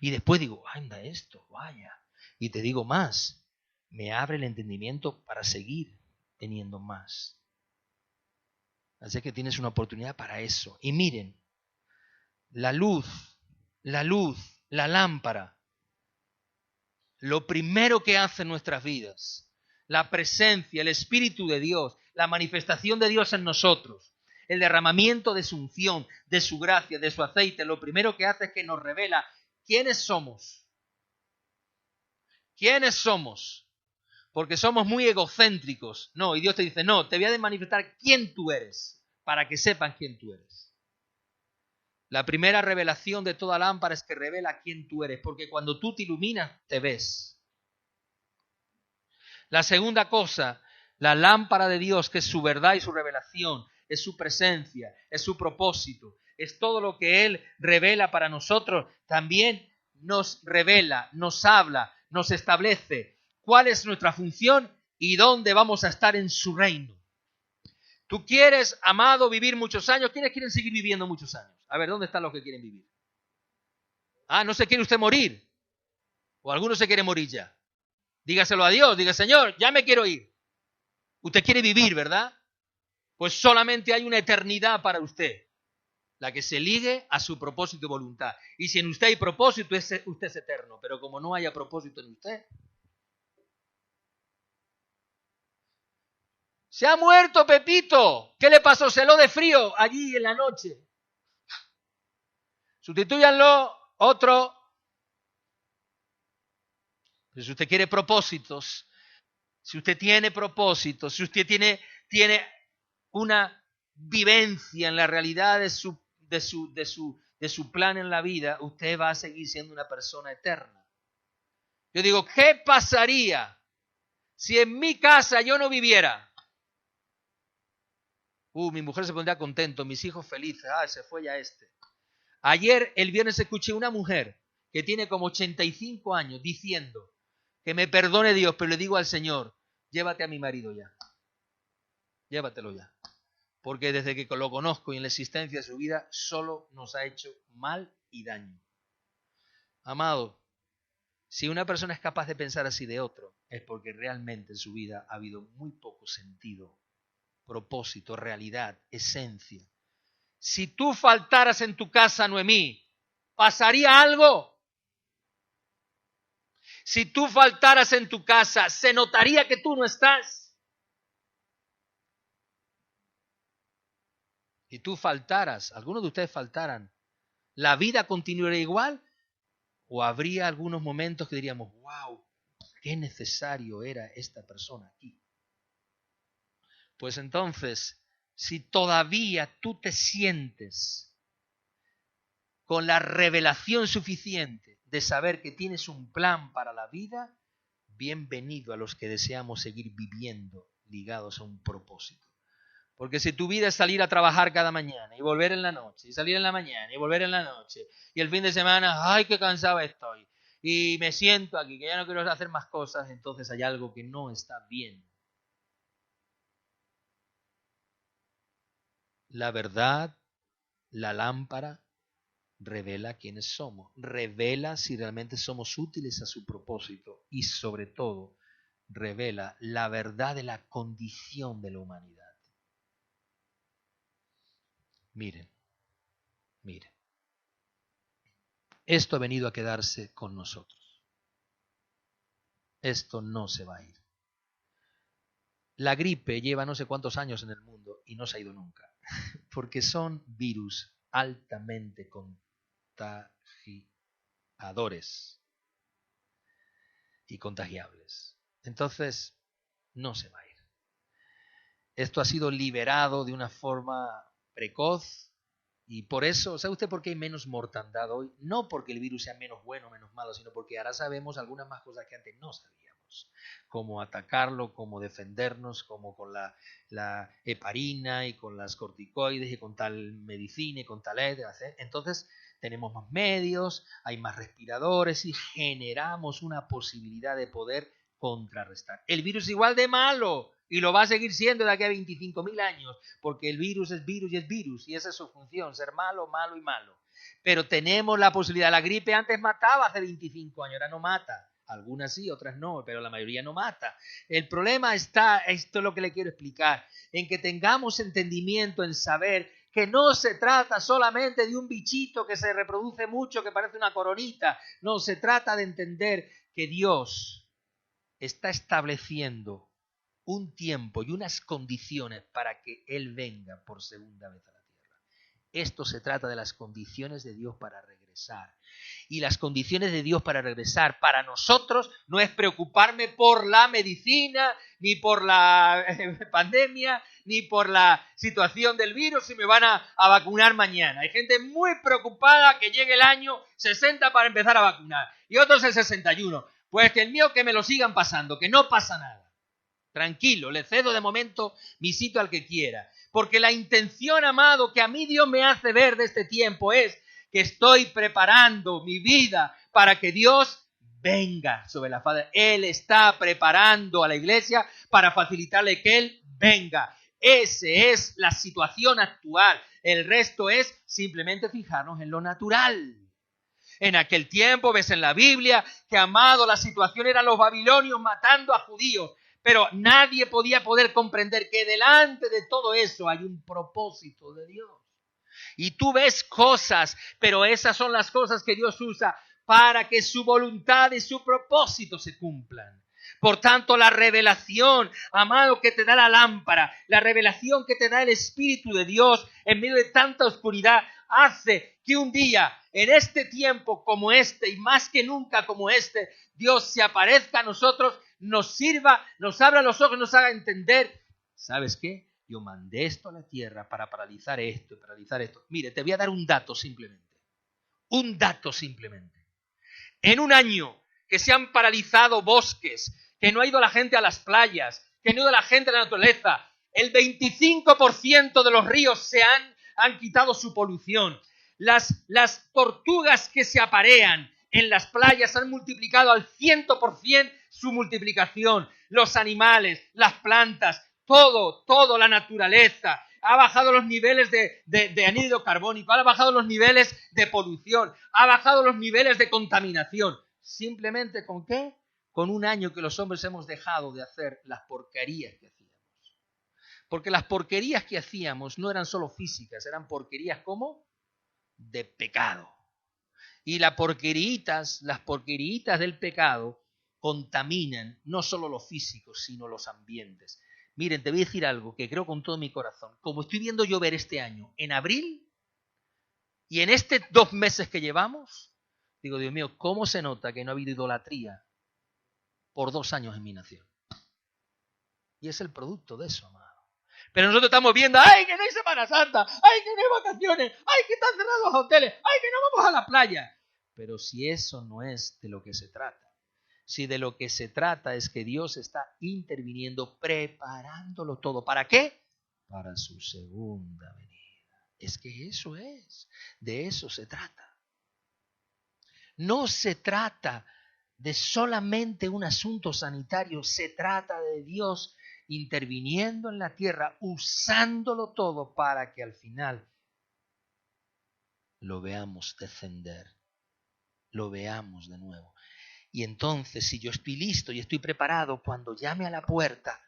Y después digo, anda esto, vaya. Y te digo más, me abre el entendimiento para seguir teniendo más. Así que tienes una oportunidad para eso. Y miren, la luz, la lámpara, lo primero que hace en nuestras vidas, la presencia, el Espíritu de Dios, la manifestación de Dios en nosotros, el derramamiento de su unción, de su gracia, de su aceite, lo primero que hace es que nos revela quiénes somos. ¿Quiénes somos? Porque somos muy egocéntricos. No, y Dios te dice, no, te voy a manifestar quién tú eres, para que sepan quién tú eres. La primera revelación de toda lámpara es que revela quién tú eres, porque cuando tú te iluminas, te ves. La segunda cosa, la lámpara de Dios, que es su verdad y su revelación, es su presencia, es su propósito, es todo lo que Él revela para nosotros, también nos revela, nos habla, nos establece cuál es nuestra función y dónde vamos a estar en su reino. ¿Tú quieres, amado, vivir muchos años? ¿Quiénes quieren seguir viviendo muchos años? A ver, ¿dónde están los que quieren vivir? ¿No se quiere usted morir? ¿O alguno se quiere morir ya? Dígaselo a Dios, diga, Señor, ya me quiero ir. Usted quiere vivir, ¿verdad? Pues solamente hay una eternidad para usted, la que se ligue a su propósito y voluntad. Y si en usted hay propósito, usted es eterno. Pero como no haya propósito en usted, se ha muerto Pepito. ¿Qué le pasó? Se lo de frío allí en la noche. Sustitúyanlo, otro. Si usted quiere propósitos, si usted tiene propósitos, si usted tiene una vivencia en la realidad de su plan en la vida, usted va a seguir siendo una persona eterna. Yo digo, ¿qué pasaría si en mi casa yo no viviera? Mi mujer se pondría contento, mis hijos felices, se fue ya este. Ayer, el viernes, escuché una mujer que tiene como 85 años diciendo que me perdone Dios, pero le digo al Señor, llévate a mi marido ya. Llévatelo ya. Porque desde que lo conozco y en la existencia de su vida, solo nos ha hecho mal y daño. Amado, si una persona es capaz de pensar así de otro, es porque realmente en su vida ha habido muy poco sentido, propósito, realidad, esencia. Si tú faltaras en tu casa, Noemí, ¿pasaría algo? Si tú faltaras en tu casa, ¿se notaría que tú no estás? Si tú faltaras, algunos de ustedes faltaran, ¿la vida continuaría igual? ¿O habría algunos momentos que diríamos, wow, qué necesario era esta persona aquí? Pues entonces, si todavía tú te sientes con la revelación suficiente de saber que tienes un plan para la vida, bienvenido a los que deseamos seguir viviendo ligados a un propósito. Porque si tu vida es salir a trabajar cada mañana y volver en la noche, y salir en la mañana y volver en la noche, y el fin de semana, ¡ay, qué cansado estoy! Y me siento aquí, que ya no quiero hacer más cosas, entonces hay algo que no está bien. La verdad, la lámpara, revela quiénes somos, revela si realmente somos útiles a su propósito y sobre todo revela la verdad de la condición de la humanidad. Miren, esto ha venido a quedarse con nosotros. Esto no se va a ir. La gripe lleva no sé cuántos años en el mundo y no se ha ido nunca, porque son virus altamente contagiadores y contagiables. Entonces, no se va a ir. Esto ha sido liberado de una forma precoz y por eso, ¿sabe usted por qué hay menos mortandad hoy? No porque el virus sea menos bueno o menos malo, sino porque ahora sabemos algunas más cosas que antes no sabíamos. Cómo atacarlo, cómo defendernos, como con la heparina y con las corticoides y con tal medicina y con tal... Entonces tenemos más medios, hay más respiradores y generamos una posibilidad de poder contrarrestar. El virus es igual de malo y lo va a seguir siendo de aquí a 25.000 años, porque el virus es virus y esa es su función, ser malo, malo y malo. Pero tenemos la posibilidad, la gripe antes mataba hace 25 años, ahora no mata. Algunas sí, otras no, pero la mayoría no mata. El problema está, esto es lo que le quiero explicar, en que tengamos entendimiento en saber que no se trata solamente de un bichito que se reproduce mucho, que parece una coronita. No, se trata de entender que Dios está estableciendo un tiempo y unas condiciones para que Él venga por segunda vez a la tierra. Esto se trata de las condiciones de Dios para regresar. Y las condiciones de Dios para regresar para nosotros no es preocuparme por la medicina, ni por la pandemia, ni por la situación del virus, si me van a vacunar mañana. Hay gente muy preocupada que llegue el año 60 para empezar a vacunar y otros el 61. Pues que el mío que me lo sigan pasando, que no pasa nada. Tranquilo, le cedo de momento mi sitio al que quiera. Porque la intención, amado, que a mí Dios me hace ver de este tiempo es que estoy preparando mi vida para que Dios venga sobre la faz. Él está preparando a la iglesia para facilitarle que Él venga. Esa es la situación actual. El resto es simplemente fijarnos en lo natural. En aquel tiempo ves en la Biblia que, amado, la situación eran los babilonios matando a judíos, pero nadie podía poder comprender que delante de todo eso hay un propósito de Dios. Y tú ves cosas, pero esas son las cosas que Dios usa para que su voluntad y su propósito se cumplan. Por tanto, la revelación, amado, que te da la lámpara, la revelación que te da el Espíritu de Dios en medio de tanta oscuridad, hace que un día, en este tiempo como este, y más que nunca como este, Dios se aparezca a nosotros, nos sirva, nos abra los ojos, nos haga entender, ¿sabes qué? Yo mandé esto a la tierra para paralizar esto y paralizar esto. Mire, te voy a dar un dato simplemente. Un dato simplemente. En un año que se han paralizado bosques, que no ha ido la gente a las playas, que no ha ido la gente a la naturaleza, el 25% de los ríos se han quitado su polución. Las tortugas que se aparean en las playas han multiplicado al 100% su multiplicación. Los animales, las plantas, todo, la naturaleza. Ha bajado los niveles de anhídrido carbónico, ha bajado los niveles de polución, ha bajado los niveles de contaminación. ¿Simplemente con qué? Con un año que los hombres hemos dejado de hacer las porquerías que hacíamos. Porque las porquerías que hacíamos no eran solo físicas, eran porquerías como de pecado. Y las porqueritas del pecado contaminan no solo lo físico, sino los ambientes. Miren, te voy a decir algo que creo con todo mi corazón. Como estoy viendo llover este año, en abril, y en estos 2 meses que llevamos, digo, Dios mío, ¿cómo se nota que no ha habido idolatría por 2 años en mi nación? Y es el producto de eso, amado. Pero nosotros estamos viendo, ¡ay, que no hay Semana Santa! ¡Ay, que no hay vacaciones! ¡Ay, que están cerrados los hoteles! ¡Ay, que no vamos a la playa! Pero si eso no es de lo que se trata, si de lo que se trata es que Dios está interviniendo, preparándolo todo. ¿Para qué? Para su segunda venida. Es que eso es, de eso se trata. No se trata de solamente un asunto sanitario, se trata de Dios interviniendo en la tierra, usándolo todo para que al final lo veamos descender, lo veamos de nuevo. Y entonces, si yo estoy listo y estoy preparado, cuando llame a la puerta,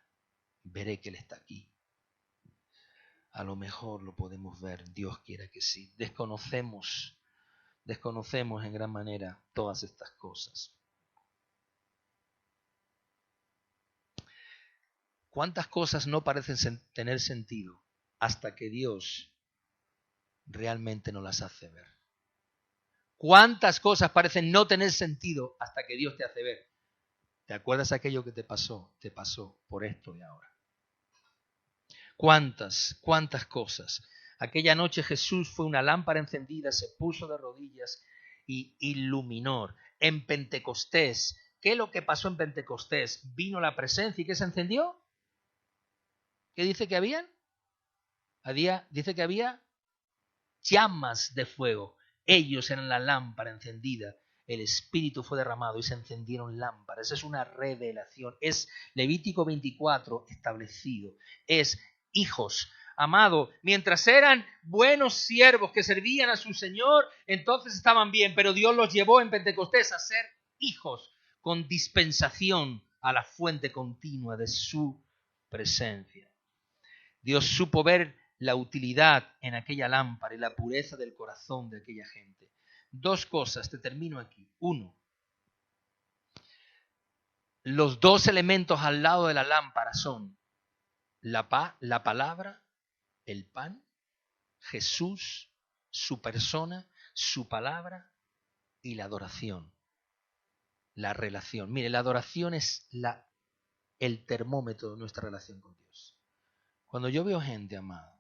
veré que Él está aquí. A lo mejor lo podemos ver, Dios quiera que sí. Desconocemos en gran manera todas estas cosas. ¿Cuántas cosas no parecen tener sentido hasta que Dios realmente nos las hace ver? ¿Cuántas cosas parecen no tener sentido hasta que Dios te hace ver? ¿Te acuerdas aquello que te pasó? Te pasó por esto de ahora. ¿Cuántas cosas? Aquella noche Jesús fue una lámpara encendida, se puso de rodillas y iluminó. En Pentecostés, ¿qué es lo que pasó en Pentecostés? Vino la presencia y ¿qué se encendió? ¿Qué dice que habían? Dice que había llamas de fuego. Ellos eran la lámpara encendida. El Espíritu fue derramado y se encendieron lámparas. Es una revelación. Es Levítico 24 establecido. Es hijos. Amado, mientras eran buenos siervos que servían a su Señor, entonces estaban bien, pero Dios los llevó en Pentecostés a ser hijos con dispensación a la fuente continua de su presencia. Dios supo ver la utilidad en aquella lámpara y la pureza del corazón de aquella gente. 2 cosas, te termino aquí. 1, los 2 elementos al lado de la lámpara son la palabra, el pan, Jesús, su persona, su palabra y la adoración, la relación. Mire, la adoración es el termómetro de nuestra relación con Dios. Cuando yo veo gente, amado,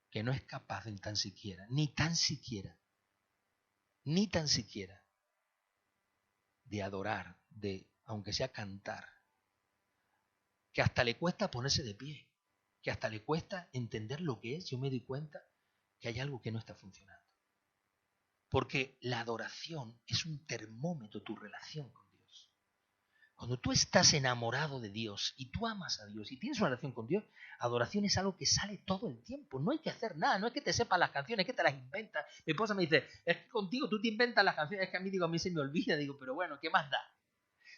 que no es capaz de ni tan siquiera de adorar, aunque sea cantar, que hasta le cuesta ponerse de pie, que hasta le cuesta entender lo que es, yo me doy cuenta que hay algo que no está funcionando. Porque la adoración es un termómetro, tu relación con Dios. Cuando tú estás enamorado de Dios y tú amas a Dios y tienes una relación con Dios, adoración es algo que sale todo el tiempo. No hay que hacer nada, no es que te sepas las canciones, es que te las inventas. Mi esposa me dice, es que contigo tú te inventas las canciones, es que a mí se me olvida. Digo, pero bueno, ¿qué más da?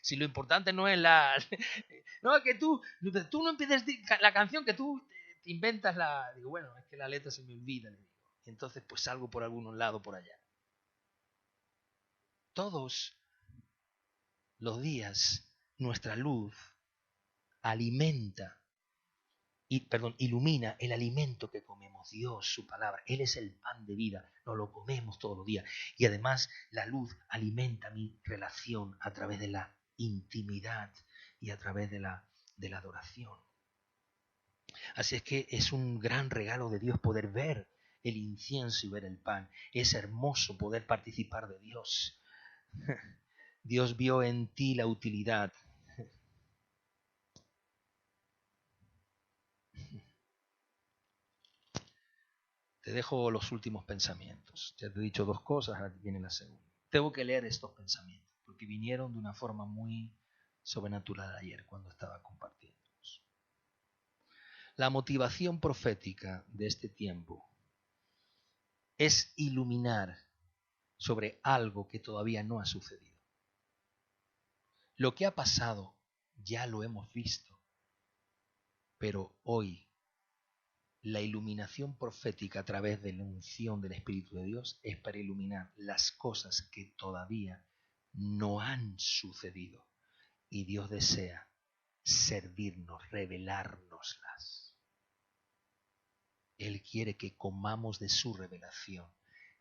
Si lo importante no es la... No, es que tú no empieces la canción, que tú te inventas la... Digo, bueno, es que la letra se me olvida, le digo. Y entonces pues salgo por algún lado por allá. Todos los días nuestra luz ilumina el alimento que comemos, Dios, su palabra. Él es el pan de vida, nos lo comemos todos los días. Y además la luz alimenta mi relación a través de la intimidad y a través de la adoración. Así es que es un gran regalo de Dios poder ver el incienso y ver el pan. Es hermoso poder participar de Dios. Dios vio en ti la utilidad. Te dejo los últimos pensamientos. Ya te he dicho dos cosas, ahora viene la segunda. Tengo que leer estos pensamientos, porque vinieron de una forma muy sobrenatural ayer cuando estaba compartiéndolos. La motivación profética de este tiempo es iluminar sobre algo que todavía no ha sucedido. Lo que ha pasado ya lo hemos visto, pero hoy la iluminación profética a través de la unción del Espíritu de Dios es para iluminar las cosas que todavía no han sucedido. Y Dios desea servirnos, revelárnoslas. Él quiere que comamos de su revelación,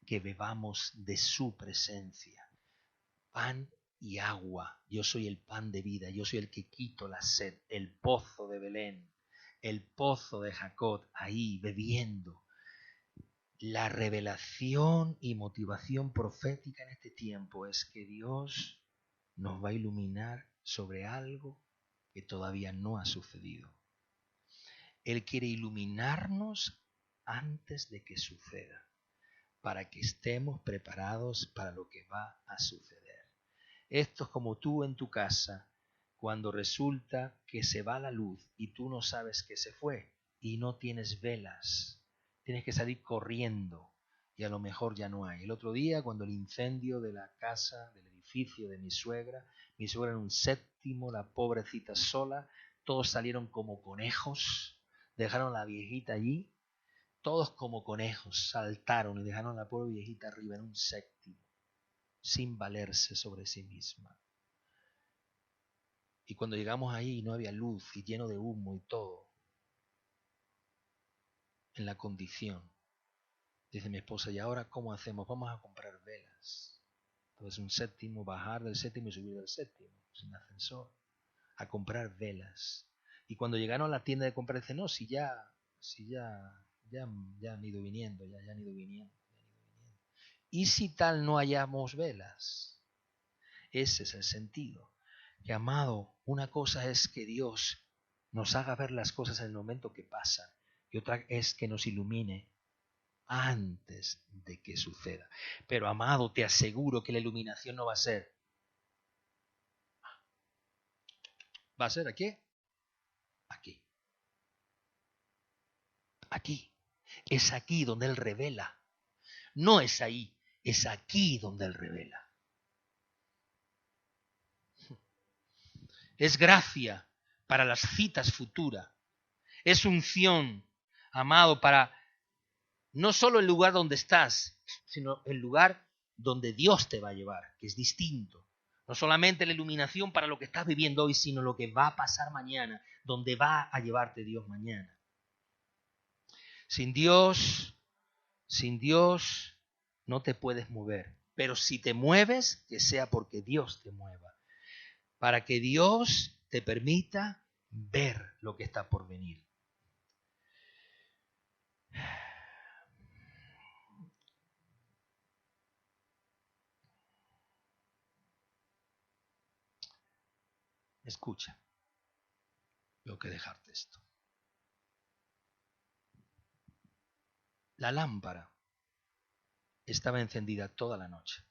que bebamos de su presencia. Pan y agua. Yo soy el pan de vida, yo soy el que quito la sed, el pozo de Belén, el pozo de Jacob, ahí bebiendo. La revelación y motivación profética en este tiempo es que Dios nos va a iluminar sobre algo que todavía no ha sucedido. Él quiere iluminarnos antes de que suceda, para que estemos preparados para lo que va a suceder. Esto es como tú en tu casa, cuando resulta que se va la luz y tú no sabes que se fue y no tienes velas. Tienes que salir corriendo y a lo mejor ya no hay. El otro día, cuando el incendio de la casa, del edificio de mi suegra en un séptimo, la pobrecita sola, todos salieron como conejos, dejaron a la viejita allí, todos como conejos saltaron y dejaron a la pobre viejita arriba en un séptimo, sin valerse sobre sí misma. Y cuando llegamos ahí no había luz y lleno de humo y todo. En la condición. Dice mi esposa, ¿y ahora cómo hacemos? Vamos a comprar velas. Entonces un séptimo, bajar del séptimo y subir del séptimo, sin ascensor, a comprar velas. Y cuando llegaron a la tienda de comprar, dice, no, ya han ido viniendo, ya han ido viniendo. ¿Y si tal no hallamos velas? Ese es el sentido. Que, amado, una cosa es que Dios nos haga ver las cosas en el momento que pasan y otra es que nos ilumine antes de que suceda. Pero, amado, te aseguro que la iluminación no va a ser. ¿Va a ser aquí? Aquí. Aquí. Es aquí donde Él revela. No es ahí, es aquí donde Él revela. Es gracia para las citas futuras. Es unción, amado, para no solo el lugar donde estás, sino el lugar donde Dios te va a llevar, que es distinto. No solamente la iluminación para lo que estás viviendo hoy, sino lo que va a pasar mañana, donde va a llevarte Dios mañana. Sin Dios no te puedes mover. Pero si te mueves, que sea porque Dios te mueva. Para que Dios te permita ver lo que está por venir. Escucha, tengo que dejarte esto. La lámpara estaba encendida toda la noche.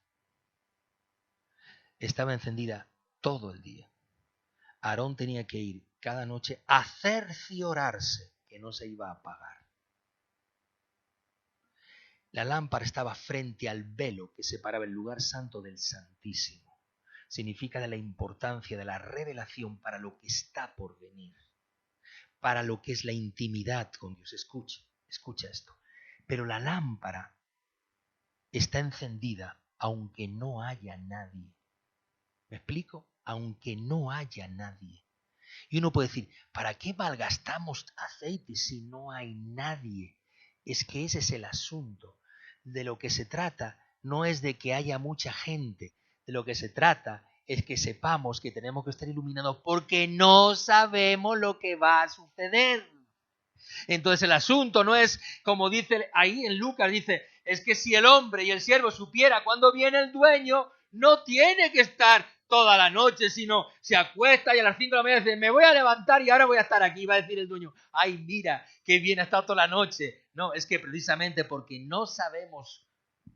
Estaba encendida todo el día. Aarón tenía que ir cada noche a cerciorarse que no se iba a apagar. La lámpara estaba frente al velo que separaba el lugar santo del santísimo. Significa de la importancia de la revelación para lo que está por venir, para lo que es la intimidad con Dios. Escucha esto. Pero la lámpara está encendida aunque no haya nadie. ¿Me explico? Aunque no haya nadie. Y uno puede decir, ¿para qué malgastamos aceite si no hay nadie? Es que ese es el asunto. De lo que se trata no es de que haya mucha gente. De lo que se trata es que sepamos que tenemos que estar iluminados porque no sabemos lo que va a suceder. Entonces el asunto no es, como dice ahí en Lucas, dice, es que si el hombre y el siervo supiera cuándo viene el dueño, no tiene que estar toda la noche, sino se acuesta y a las 5 de la mañana dice, me voy a levantar y ahora voy a estar aquí. Va a decir el dueño, ay, mira, qué bien ha estado toda la noche. No, es que precisamente porque no sabemos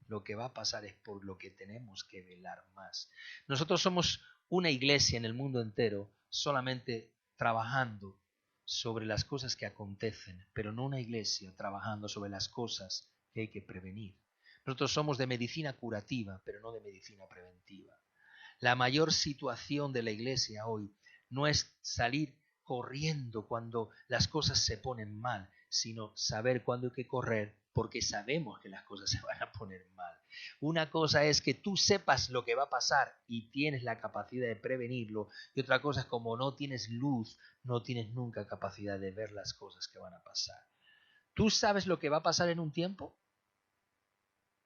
lo que va a pasar es por lo que tenemos que velar más. Nosotros somos una iglesia en el mundo entero solamente trabajando sobre las cosas que acontecen, pero no una iglesia trabajando sobre las cosas que hay que prevenir. Nosotros somos de medicina curativa, pero no de medicina preventiva. La mayor situación de la iglesia hoy no es salir corriendo cuando las cosas se ponen mal, sino saber cuándo hay que correr porque sabemos que las cosas se van a poner mal. Una cosa es que tú sepas lo que va a pasar y tienes la capacidad de prevenirlo, y otra cosa es como no tienes luz, no tienes nunca capacidad de ver las cosas que van a pasar. ¿Tú sabes lo que va a pasar en un tiempo?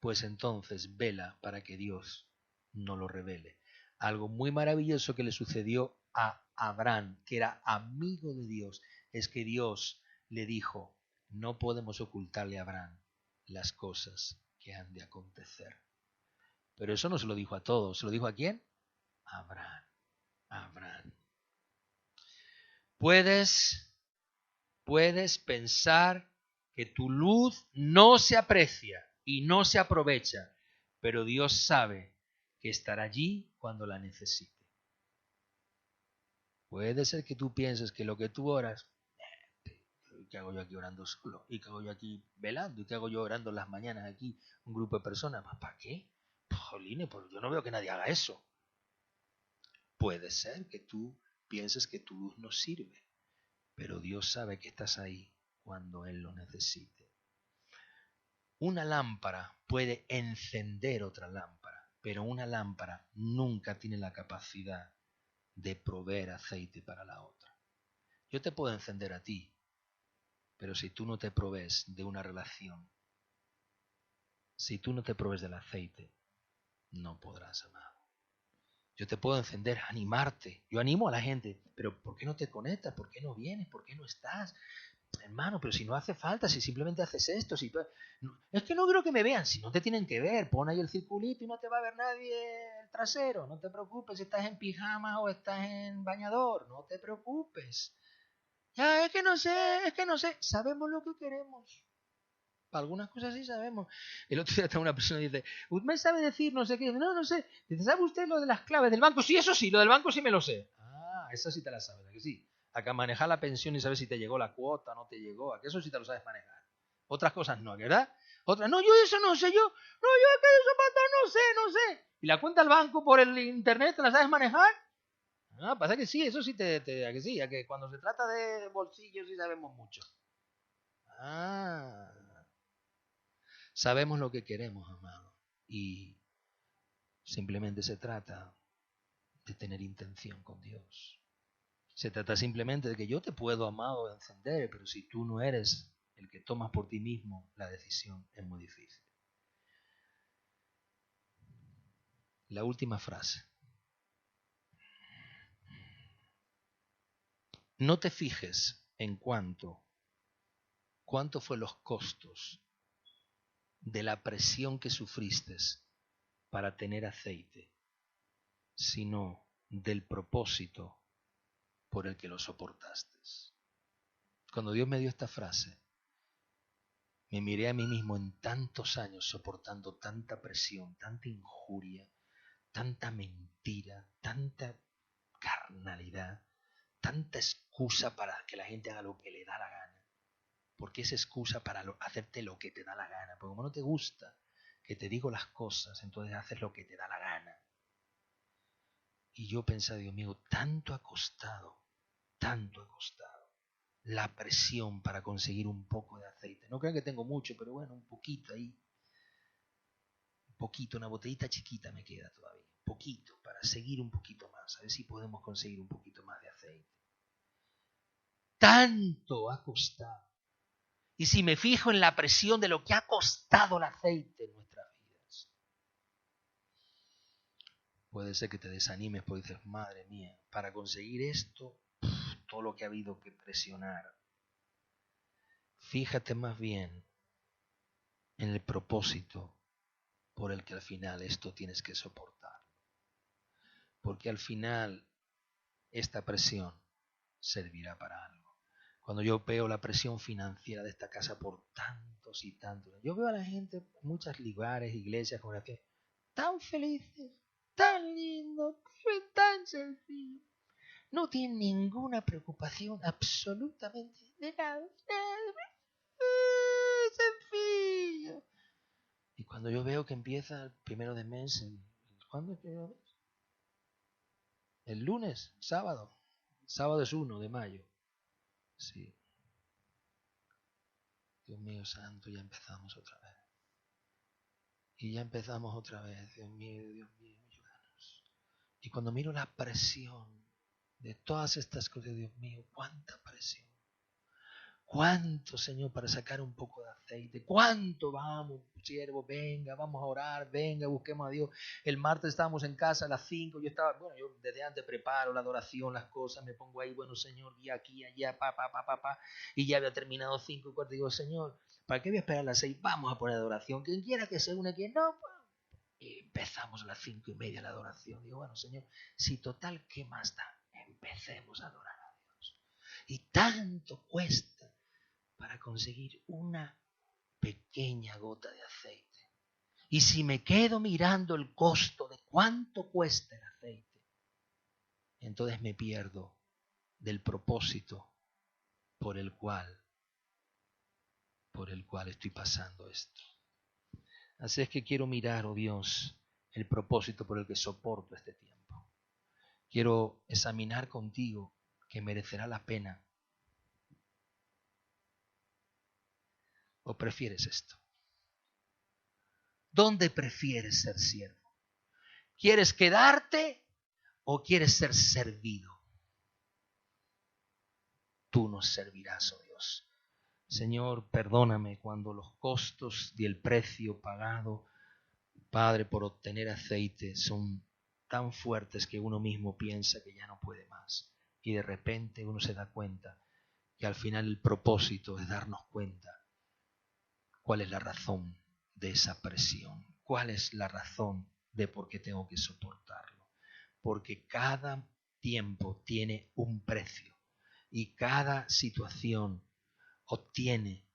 Pues entonces vela para que Dios no lo revele. Algo muy maravilloso que le sucedió a Abraham, que era amigo de Dios, es que Dios le dijo, no podemos ocultarle a Abraham las cosas que han de acontecer. Pero eso no se lo dijo a todos, ¿se lo dijo a quién? A Abraham. Abraham. Puedes pensar que tu luz no se aprecia y no se aprovecha, pero Dios sabe que estará allí cuando la necesite. Puede ser que tú pienses que lo que tú oras, ¿qué hago yo aquí orando solo? ¿Y qué hago yo aquí velando? ¿Y qué hago yo orando en las mañanas aquí? Un grupo de personas, ¿para qué? Jolines, pues yo no veo que nadie haga eso. Puede ser que tú pienses que tu luz no sirve, pero Dios sabe que estás ahí cuando Él lo necesite. Una lámpara puede encender otra lámpara, pero una lámpara nunca tiene la capacidad de proveer aceite para la otra. Yo te puedo encender a ti, pero si tú no te provees de una relación, si tú no te provees del aceite, no podrás amar. Yo te puedo encender, animarte. Yo animo a la gente, pero ¿por qué no te conectas? ¿Por qué no vienes? ¿Por qué no estás? Hermano, pero si no hace falta, si simplemente haces esto, si no, es que no quiero que me vean, si no te tienen que ver, pon ahí el circulito y no te va a ver nadie el trasero, no te preocupes si estás en pijama o estás en bañador, no te preocupes. Ya, es que no sé, sabemos lo que queremos. Para algunas cosas sí sabemos. El otro día está una persona y dice, ¿usted me sabe decir no sé qué? No, no sé. Dice, ¿sabe usted lo de las claves del banco? Sí, eso sí, lo del banco sí me lo sé. Ah, eso sí te la sabes, ¿a que sí? Acá manejar la pensión y saber si te llegó la cuota, no te llegó, a que eso sí te lo sabes manejar. Otras cosas no, ¿verdad? Otras, no, yo eso no sé, yo es que eso no sé. ¿Y la cuenta al banco por el internet te la sabes manejar? Ah, pasa que sí, eso sí a que sí, a que cuando se trata de bolsillos sí sabemos mucho. Ah, sabemos lo que queremos, amado. Y simplemente se trata de tener intención con Dios. Se trata simplemente de que yo te puedo, amado, encender, pero si tú no eres el que tomas por ti mismo, la decisión es muy difícil. La última frase. No te fijes en cuánto fue los costos de la presión que sufriste para tener aceite, sino del propósito por el que lo soportaste. Cuando Dios me dio esta frase, me miré a mí mismo en tantos años soportando tanta presión, tanta injuria, tanta mentira, tanta carnalidad. tanta excusa para que la gente haga lo que le da la gana. Porque es excusa para hacerte lo que te da la gana. Porque como no te gusta que te digo las cosas, entonces haces lo que te da la gana. Y yo pensaba, Dios mío, tanto ha costado la presión para conseguir un poco de aceite. No crean que tengo mucho, pero bueno, un poquito ahí. Un poquito, una botellita chiquita me queda todavía. Un poquito, para seguir un poquito más. A ver si podemos conseguir un poquito más de aceite. Tanto ha costado. Y si me fijo en la presión de lo que ha costado el aceite en nuestras vidas, puede ser que te desanimes porque dices, madre mía, para conseguir esto, todo lo que ha habido que presionar. Fíjate más bien en el propósito por el que al final esto tienes que soportar. Porque al final esta presión servirá para algo. Cuando yo veo la presión financiera de esta casa por tantos y tantos, yo veo a la gente, muchos lugares, iglesias, como la que tan felices, tan lindos, tan sencillos. No tienen ninguna preocupación absolutamente de nada. Sencillo. Y cuando yo veo que empieza el 1 de mes, ¿cuándo es el 1 de mes? El lunes, sábado. Sábado es 1 de mayo. Sí. Dios mío santo, ya empezamos otra vez. Y ya empezamos otra vez. Dios mío, ayúdanos. Y cuando miro la presión de todas estas cosas, Dios mío, cuánta presión. ¿Cuánto, Señor, para sacar un poco de aceite? ¿Cuánto vamos, siervo? Venga, vamos a orar, venga, busquemos a Dios. El martes estábamos en casa a las 5, yo desde antes preparo la adoración, las cosas, me pongo ahí, bueno, Señor, y aquí, allá, y ya había terminado 5:15, digo, Señor, ¿para qué voy a esperar a las 6? Vamos a poner adoración, quien quiera que se une, quien no, pues. Y empezamos a las 5:30 la adoración. Digo, bueno, Señor, si total, ¿qué más da? Empecemos a adorar a Dios. Y tanto cuesta para conseguir una pequeña gota de aceite. Y si me quedo mirando el costo de cuánto cuesta el aceite, entonces me pierdo del propósito por el cual estoy pasando esto. Así es que quiero mirar, oh Dios, el propósito por el que soporto este tiempo. Quiero examinar contigo que merecerá la pena. ¿O prefieres esto? ¿Dónde prefieres ser siervo? ¿Quieres quedarte o quieres ser servido? Tú nos servirás, oh Dios. Señor, perdóname cuando los costos y el precio pagado, Padre, por obtener aceite son tan fuertes que uno mismo piensa que ya no puede más. Y de repente uno se da cuenta que al final el propósito es darnos cuenta cuál es la razón de esa presión, cuál es la razón de por qué tengo que soportarlo. Porque cada tiempo tiene un precio y cada situación obtiene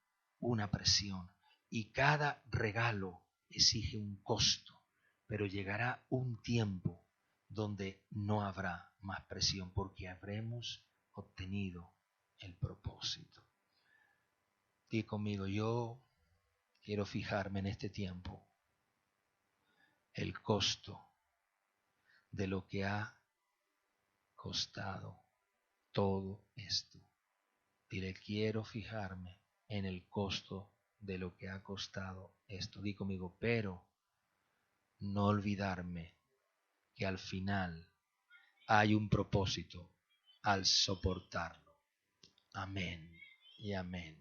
una presión y cada regalo exige un costo, pero llegará un tiempo donde no habrá más presión porque habremos obtenido el propósito. Di conmigo, yo quiero fijarme en este tiempo el costo de lo que ha costado todo esto. Dile, quiero fijarme en el costo de lo que ha costado esto. Di conmigo, pero no olvidarme que al final hay un propósito al soportarlo. Amén y amén.